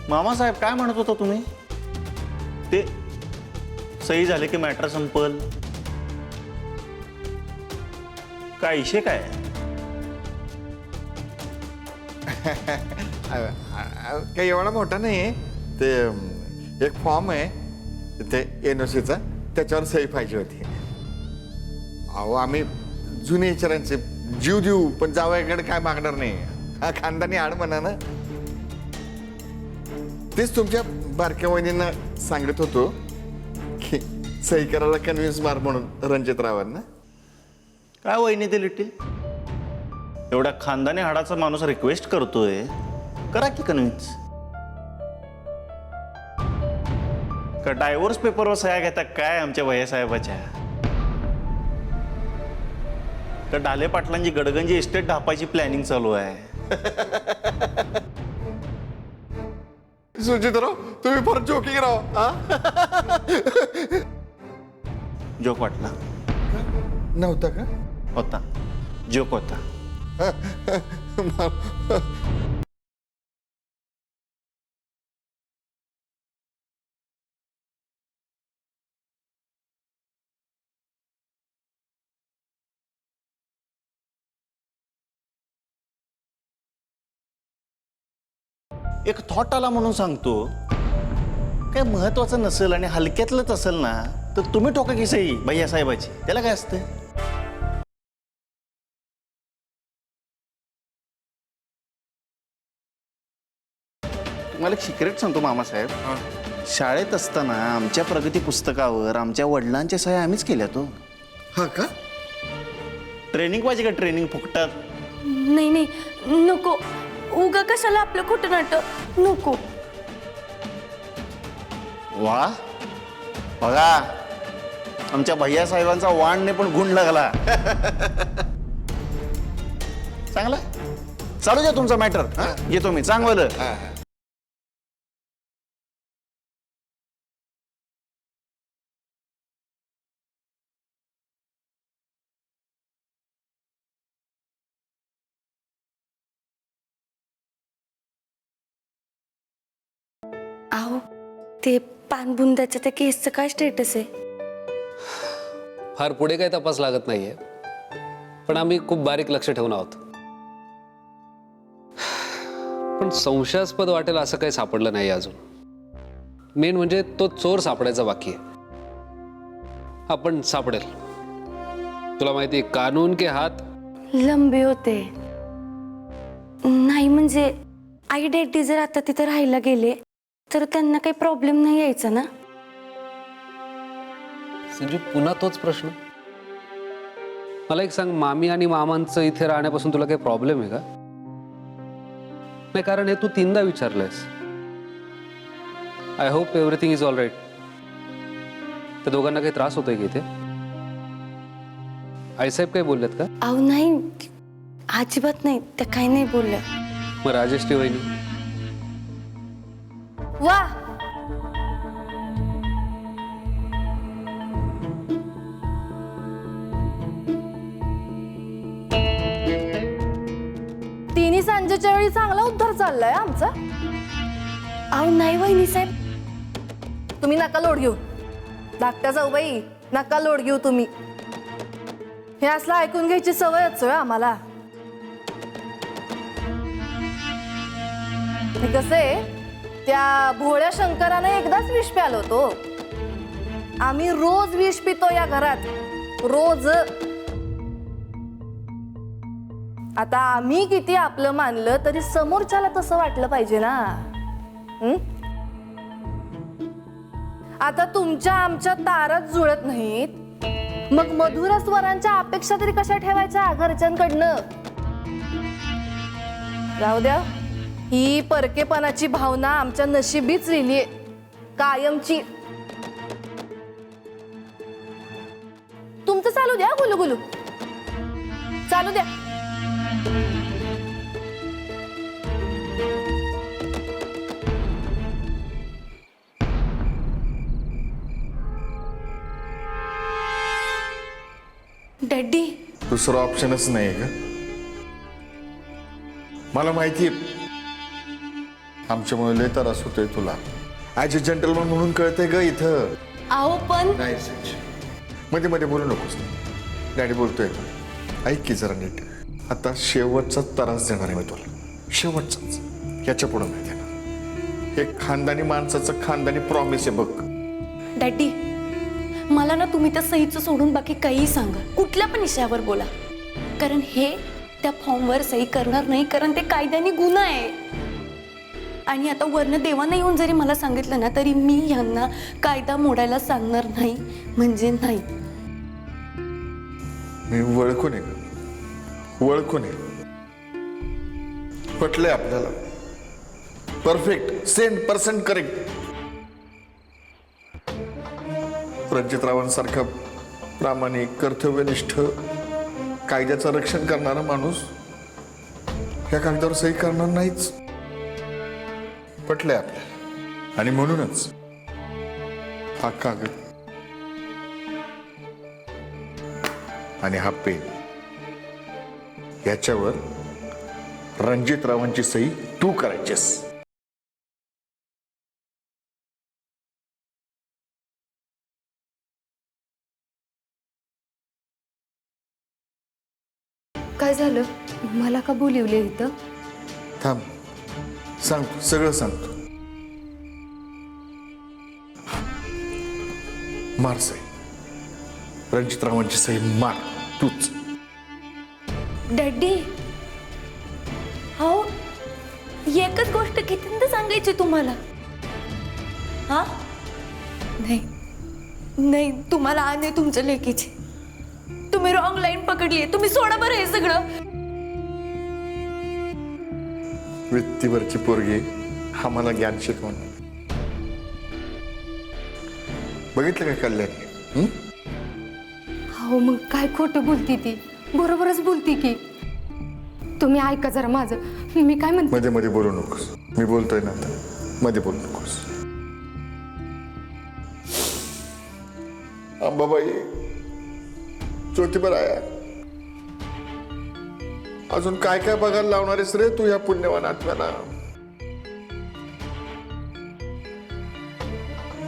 मामासाहेब काय म्हणत होता तुम्ही? ते सही झाले की मॅटर संपल, काय इशे काय? काही एवढा मोठा नाही. ते एक फॉर्म आहे ते एनओसीचा, त्याच्यावर सही पाहिजे होती. अहो आम्ही जुने विचारांचे जीव देऊ, पण जावयाकडे काय मागणार नाही. हा खानदानी आड म्हणा ना. तेच तुमच्या बारक्या वहिनींना सांगत होतो की सही करायला कन्व्हिन्स मार म्हणून रणजितरावांना. काय वहिनी ते लिटिल, एवढ्या खानदानी हाडाचा माणूस रिक्वेस्ट करतोय, करा की कन्व्हिन्स. का डायव्होर्स पेपरवर सह्या घेता काय आमच्या भैयासाहेबाच्या? का डाले पाटलांची गडगंजी इस्टेट ढापायची प्लॅनिंग चालू आहे? सुजितराव तुम्ही फार जोकिंग राव. जोक वाटला नव्हता का? होता, जोक होता. एक थॉट आला म्हणून सांगतो. काय महत्वाचं नसेल आणि हलक्यातलंच असेल ना, तर तुम्ही ठोका की सही भैया साहेबाची, त्याला काय असतं? तुम्हाला एक सिक्रेट सांगतो मामासाहेब. शाळेत असताना आमच्या प्रगती पुस्तकावर आमच्या वडिलांच्या सह्या आम्हीच केल्या. तो हा का? ट्रेनिंग पाहिजे का? ट्रेनिंग फुकटात. नाही नाही, नको. उगा कशाला आपलं खोटं नाटक, नको. वा बघा, आमच्या भैया साहेबांचा वाणने पण गुण लागला. चांगला चालू द्या तुमचा मॅटर. येतो मी, चांगलं. अहो, ते पानबुंदाच्या त्या केसचं काय स्टेटस आहे? फार पुढे काही तपास लागत नाहीये, पण आम्ही खूप बारीक लक्ष ठेवून आहोत. पण संशयास्पद वाटेल असं काही सापडलं नाही अजून. मेन म्हणजे तो चोर सापडायचा बाकी आहे. आपण सापडेल. तुला माहिती आहे, कानून के हात लंबे होते. नाही म्हणजे आई डॅडी जर आता तिथे राहायला गेले तर त्यांना काही प्रॉब्लेम नाही यायचा ना? संजू, पुन्हा तोच प्रश्न. मला एक सांग, मामी आणि मामांचं इथे राहण्यापासून तुला काही प्रॉब्लेम आहे का? नाही, कारण हे तू 3दा विचारलंयस. I hope everything is all right. त्या दोघांना काही त्रास होतोय की इथे? आईसाहेब काही बोललेत का? अहो नाही, अजिबात नाही. त्या काही नाही बोलल्या. मग राजेश्री वहिनी? वा, तिन्ही सांजेच्या वेळी चांगला उद्धार चाललाय आमचा. अहो नाही वहिनी साहेब, तुम्ही नका लोड घेऊ. धाकट्या जाऊबाई, नका लोड घेऊ तुम्ही. हे असलं ऐकून घ्यायची सवयच आहे आम्हाला. कसे त्या भोळ्या शंकरानं एकदाच विष प्यालो होतो. आम्ही रोज विष पितो या घरात, रोज. आता आम्ही किती आपलं मानलं तरी समोरच्याला तसं वाटलं पाहिजे ना. आता तुमच्या आमच्या ताराच जुळत नाहीत, मग मधुर स्वरांच्या अपेक्षा तरी कशा ठेवायच्या घरच्यांकडनं? राहू द्या, ही परकेपणाची भावना आमच्या नशिबीच लिहिलीये कायमची. तुमचं चालू द्या गुलुगुलू, चालू द्या. डॅडी दुसरं ऑप्शनच नाही का? मला माहिती आमच्यामुळे लय त्रास होतोय तुला. ॲज अ जेंटलमन म्हणून कळतंय ग इथं. अहो पण नाही संजय, मध्ये मध्ये बोलू नकोस. डॅडी बोलतोय ऐक की जरा नीट. आता शेवटचा त्रास देणार आहे मी तुला, शेवटचाच, याच्या पुढे नाही देणार. हे खानदानी माणसाचं खानदानी प्रॉमिस आहे बघ. डॅडी मला ना तुम्ही त्या सहीचं सोडून बाकी काहीही सांगा, कुठल्या पण विषयावर बोला, कारण हे त्या फॉर्मवर सही करणार नाही, कारण ते कायद्याने गुन्हा आहे. आणि आता वर्ण देवानं येऊन जरी मला सांगितलं ना तरी मी यांना कायदा मोडायला सांगणार नाही म्हणजे नाही. मी ओळखून आहे, ओळखून आहे. पटलंय आपल्याला. Perfect 100% correct. रणजितरावांसारखा प्रामाणिक, कर्तव्यनिष्ठ, कायद्याचं रक्षण करणारा माणूस या कागदावर सही करणार नाहीच. पटलंय आपल्याला. आणि म्हणूनच हा कागद आणि हा पेन याच्यावर रणजितरावांची सही तू करायचीस. काय झालं? मला का बोलिवले इथं? थांब, सांगतो, सगळं सांगतो. मार सही, रणजितरावांची सही मार तूच. डॅडी हो एकच गोष्ट कितींदा सांगायची तुम्हाला? हा नाही नाही, तुम्हाला आण आहे तुमच्या लेकीची. तुम्ही रॉंग लाईन पकडली. तुम्ही सोडा बरं हे सगळं. व्यक्तीवरची पोरगी आम्हाला ज्ञान शिकवणार. बघितलं का कल्याण? हो मग काय खोटं बोलती ती? बरोबरच बोलती की. तुम्ही ऐका जरा माझं, मी काय म्हणते. मध्ये मध्ये बोलू नकोस. मी बोलतोय ना आता, मध्ये बोलू नकोस. अंबाबाई, ज्योतिबराया, अजून काय काय बघायला लावणारेस रे तू या पुण्यवान आत्म्याला?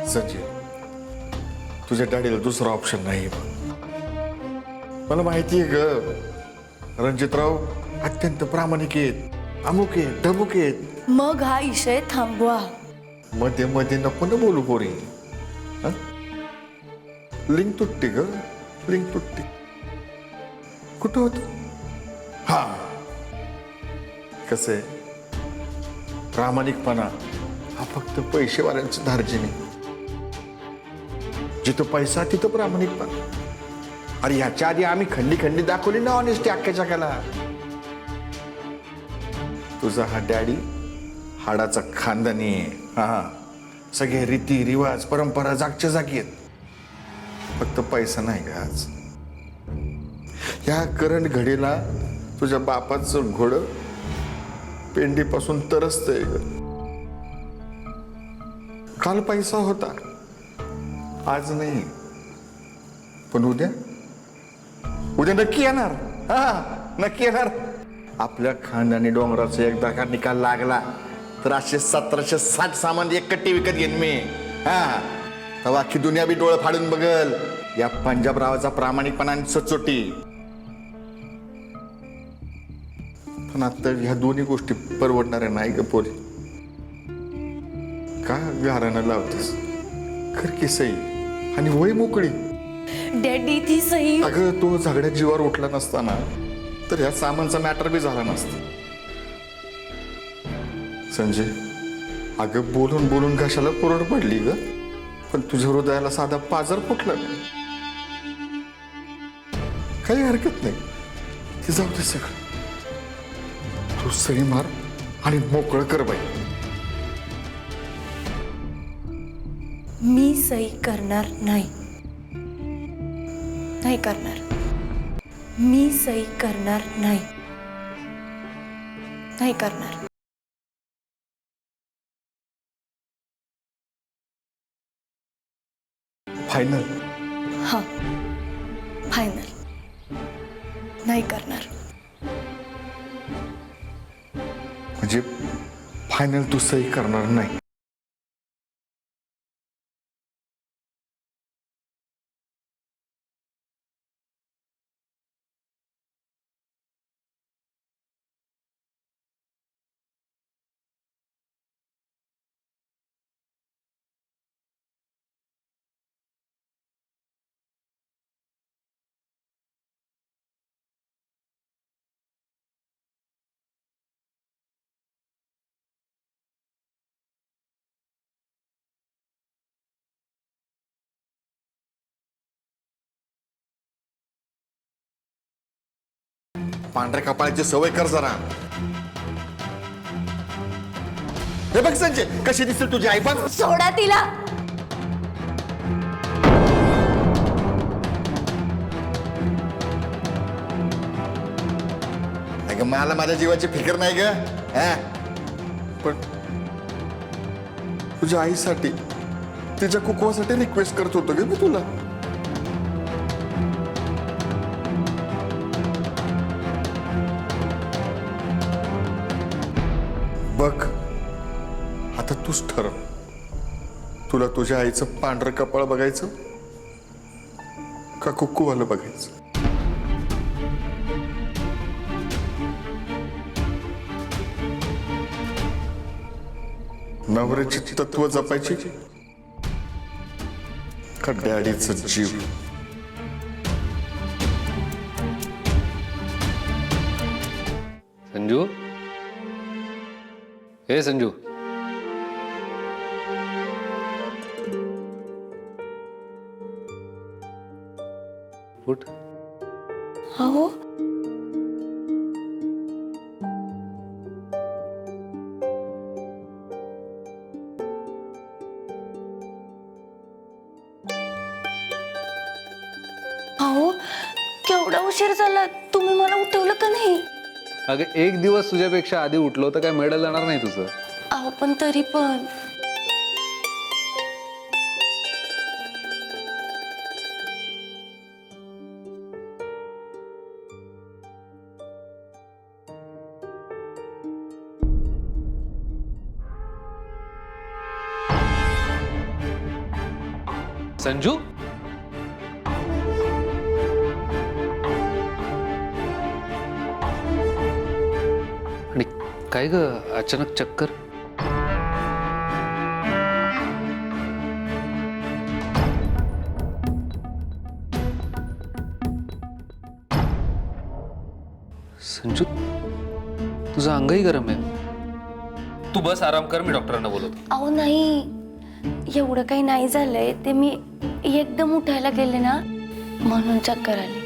संजय, तुझ्या डॅडीला दुसरा ऑप्शन नाही. मला माहिती आहे ग, रणजितराव अत्यंत प्रामाणिक आहेत, अमुक आहेत, धमुक आहेत. मग हा विषय थांबवा. मध्ये मध्ये नको ना बोलू पोरी. लिंक तुटते ग, लिंक तुटते. कुठं होत? हा, कसं आहे, प्रामाणिकपणा हा फक्त पैसेवाल्यांचं धार्जिन आहे. जिथं पैसा तिथं प्रामाणिकपणा. अरे ह्याच्या आधी आम्ही खंडी खंडी दाखवली ना ऑनेस्टी अख्ख्या जगाला. तुझा हा डॅडी हाडाचा खानदानी आहे. हा, सगळे रीती रिवाज परंपरा जागच्या जागी आहेत. फक्त पैसा नाही का आज. या करंट घडीला तुझ्या बापाचं घोडं पेंडीपासून तरसतंय ग. काल पैसा होता, आज नाही, पण उद्या उद्या नक्की येणार. हा, नक्की येणार. आपल्या खानदानी डोंगराचा एकदा का निकाल लागला तर असे 1760 सामान एक कट्टी विकत घेईन मी. हा, तेव्हा अख्खी दुनिया बी डोळं फाडून बघल या पंजाबरावाचा प्रामाणिकपणा आणि सचोटी. पण आता ह्या दोन्ही गोष्टी परवडणाऱ्या नाही ग पोरी. का घरानं लावतेस? कर की सही आणि वय मोकळी. डॅडी ती सही. अगं तो झगड्या जीवावर उठला नसताना तर ह्या सामानचा मॅटर बी झाला नसता. संजय, अगं बोलून बोलून कशाला कोरड पडली ग? पण तुझ्या हृदयाला साधा पाजर फुटला नाही. काही हरकत नाही, ते जाऊ दे सगळं. तू सही मार आणि मोकळं कर बाई. मी सही करणार नाही. नाही करणार. मी सही करणार नाही. नाही करणार. फायनल? हा, फायनल. नाही करणार. म्हणजे फायनल तू सही करणार नाही? पांढऱ्या कपाळाची सवय कर जरा. हे बघ संजय, कशी दिसते तुझी आई पण. सोडा तिला. अगं मला माझ्या जीवाची फिकर नाही ग. पण तुझ्या आईसाठी, तिच्या कुकवासाठी रिक्वेस्ट करत होतो ग मी तुला. बघ आता तूच ठरव, तुला तुझ्या आईचं पांढरं कपाळ बघायचं का कुक्कूवालं बघायचं? नवऱ्याची तत्व जपायची का डॅडीचा जीव? संजू, हे संजू, उठ. अहो अहो केवढा उशीर झाला, तुम्ही मला उठवलं का नाही? अगं एक दिवस तुझ्यापेक्षा आधी उठलो तर काय मेडल जाणार नाही तुझं. अहो पण तरी पण. संजू, आणि काय ग अचानक चक्कर? संजू, तुझं अंगही गरम आहे. तू बस आराम कर, मी डॉक्टरांना बोलवतो. अहो नाही, एवढं काही नाही झालंय. ते मी एकदम उठायला गेले ना म्हणून चक्कर आली,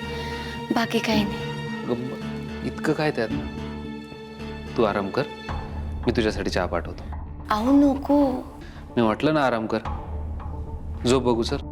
बाकी काही नाही. इतकं काय त्यात? तू आराम कर, मी तुझ्यासाठी चहा पाठवतो. अहो नको. मी म्हटलं ना आराम कर. झोप बघू सर.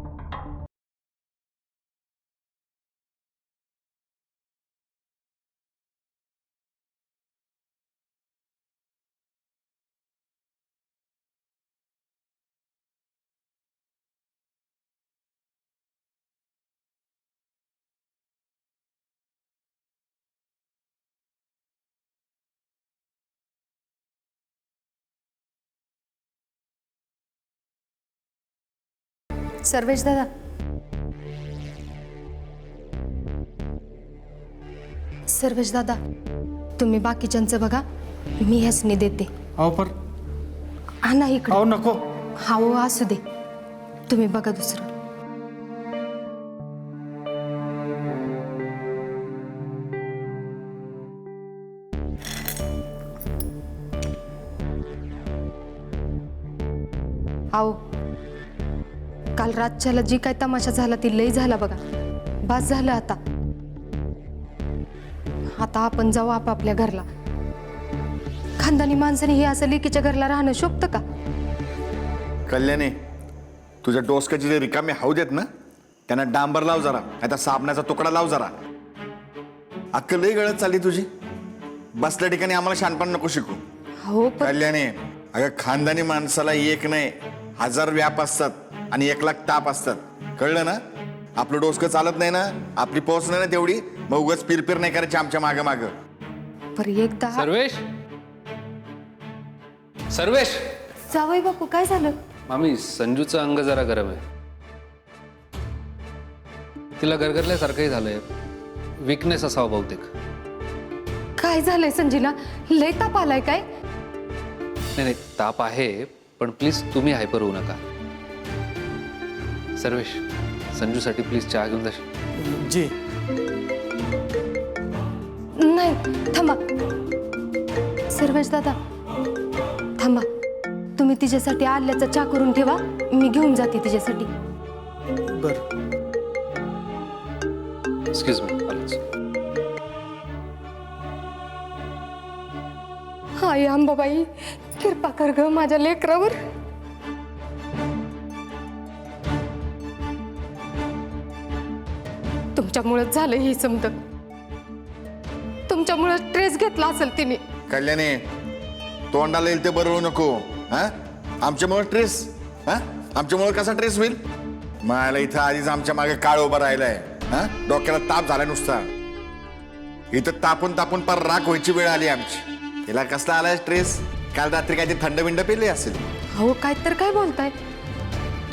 सर्वेश दादा, सर्वेश दादा, तुम्ही बाकीच्यांचं बघा, मी ह्यासनी देते. अहो पर हा नाही इकडे. अहो नको. हा असू दे, तुम्ही बघा दुसरं. आओ, काल रातच्याला जी काय तमाशा झाला ती लई झाला बघा. बस झालं आता. आता आपण जाऊ आपापल्या घरला. खानदानी माणसाने हे असं लेकीच्या घरला राहणं शोभतं का? कल्याणी, तुझ्या डोसक्याचे जे रिकामे हौद आहेत ना, त्यांना डांबर लाव जरा, आता साबणाचा तुकडा लाव जरा. अक्कल लई गळत चालली तुझी. बसल्या ठिकाणी आम्हाला शानपण नको शिकू. हो पण कल्याणी, अगं खानदानी माणसाला एक नाही 1000 व्याप असतात आणि 1,00,000 ताप असतात. कळलं ना? आपलं डोसकं चालत नाही ना, आपली पोहोच नाही ना तेवढी, मग उगाच पिरपिर नाही करायची आमच्या माग माग. पर एकदा सर्वेश सर्वेश जावई बापू काय झालं? मामी, संजूचं अंग जरा गरम आहे. तिला गरगरल्यासारखंही झालंय. विकनेस असावा बहुतेक. काय झालंय संजीला? लय ताप आलाय काय? नाही नाही, ताप आहे, पण प्लीज तुम्ही हायपर होऊ नका. सर्वेश, संजूसाठी प्लीज चहा घेऊन जाशील? जी. नाही थांबा. सर्वेश दादा थांबा. तुम्ही तिच्यासाठी आल्याचा चहा करून ठेवा, मी घेऊन जाते तिच्यासाठी. बर. एक्सक्यूज मी, आलोच. हाय अंबाबाई, कृपा कर ग माझ्या लेकरावर. तुमच्यामुळेच झालं ही समजत. तुमच्यामुळे स्ट्रेस घेतला असेल तिने. कल्याणी, तोंडाला येईल ते बरवू नको. हा, आमच्यामुळे ट्रेस? हा, आमच्यामुळे कसा ट्रेस होईल? मला इथं आधीच आमच्या मागे काळ उभा राहिलाय. हा, डोक्याला ताप झाला नुसता. इथं तापून तापून पर राख व्हायची वेळ आली आमची. हिला कसला आलाय स्ट्रेस? काल रात्री काहीतरी थंड बिंड पिली असेल. हो काय तर काय बोलताय?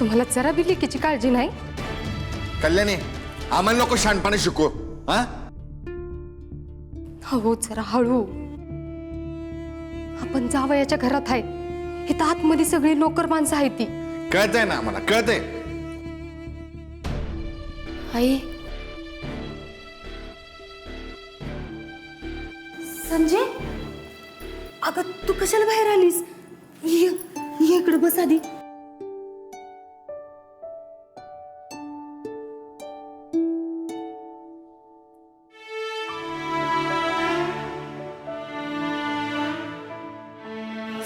तुम्हाला जरा बी लेकीची काळजी नाही? कल्याणी, आम्हाला नको शहाणपणे शिकू. हा, हो जरा हळू. आपण जावयाच्या घरात आहे. इथं आतमध्ये सगळी नोकर माणसं आहेत ती. कळतंय ना आम्हाला, कळतंय. आई संजय, अगं तू कशाला बाहेर आलीस? ये इकडे बस आधी.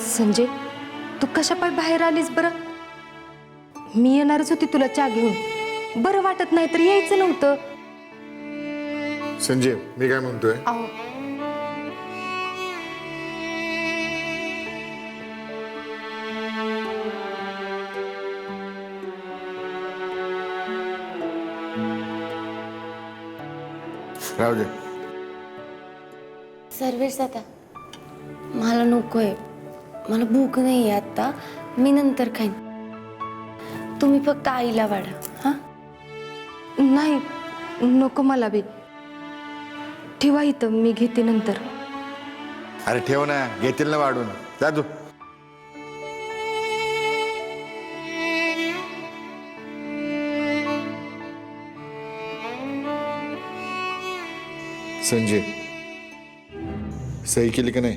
संजय, तू कशा पाय बाहेर आलीस बरं? मी येणारच होती तुला चहा घेऊन. बरं वाटत नाही तर यायचं नव्हतं. संजय, मी काय म्हणतोय, अहो राहू दे. सर्वेश दादा, मला नकोय. मला भूक नाही आहे आता. मी नंतर खाईन. तुम्ही फक्त आईला वाढा. हा, नाही नको मला बी. ठेवा इथं, मी घेते नंतर. अरे ठेव ना, घेतील ना वाढून. जा तू. संजय, सही केली का नाही?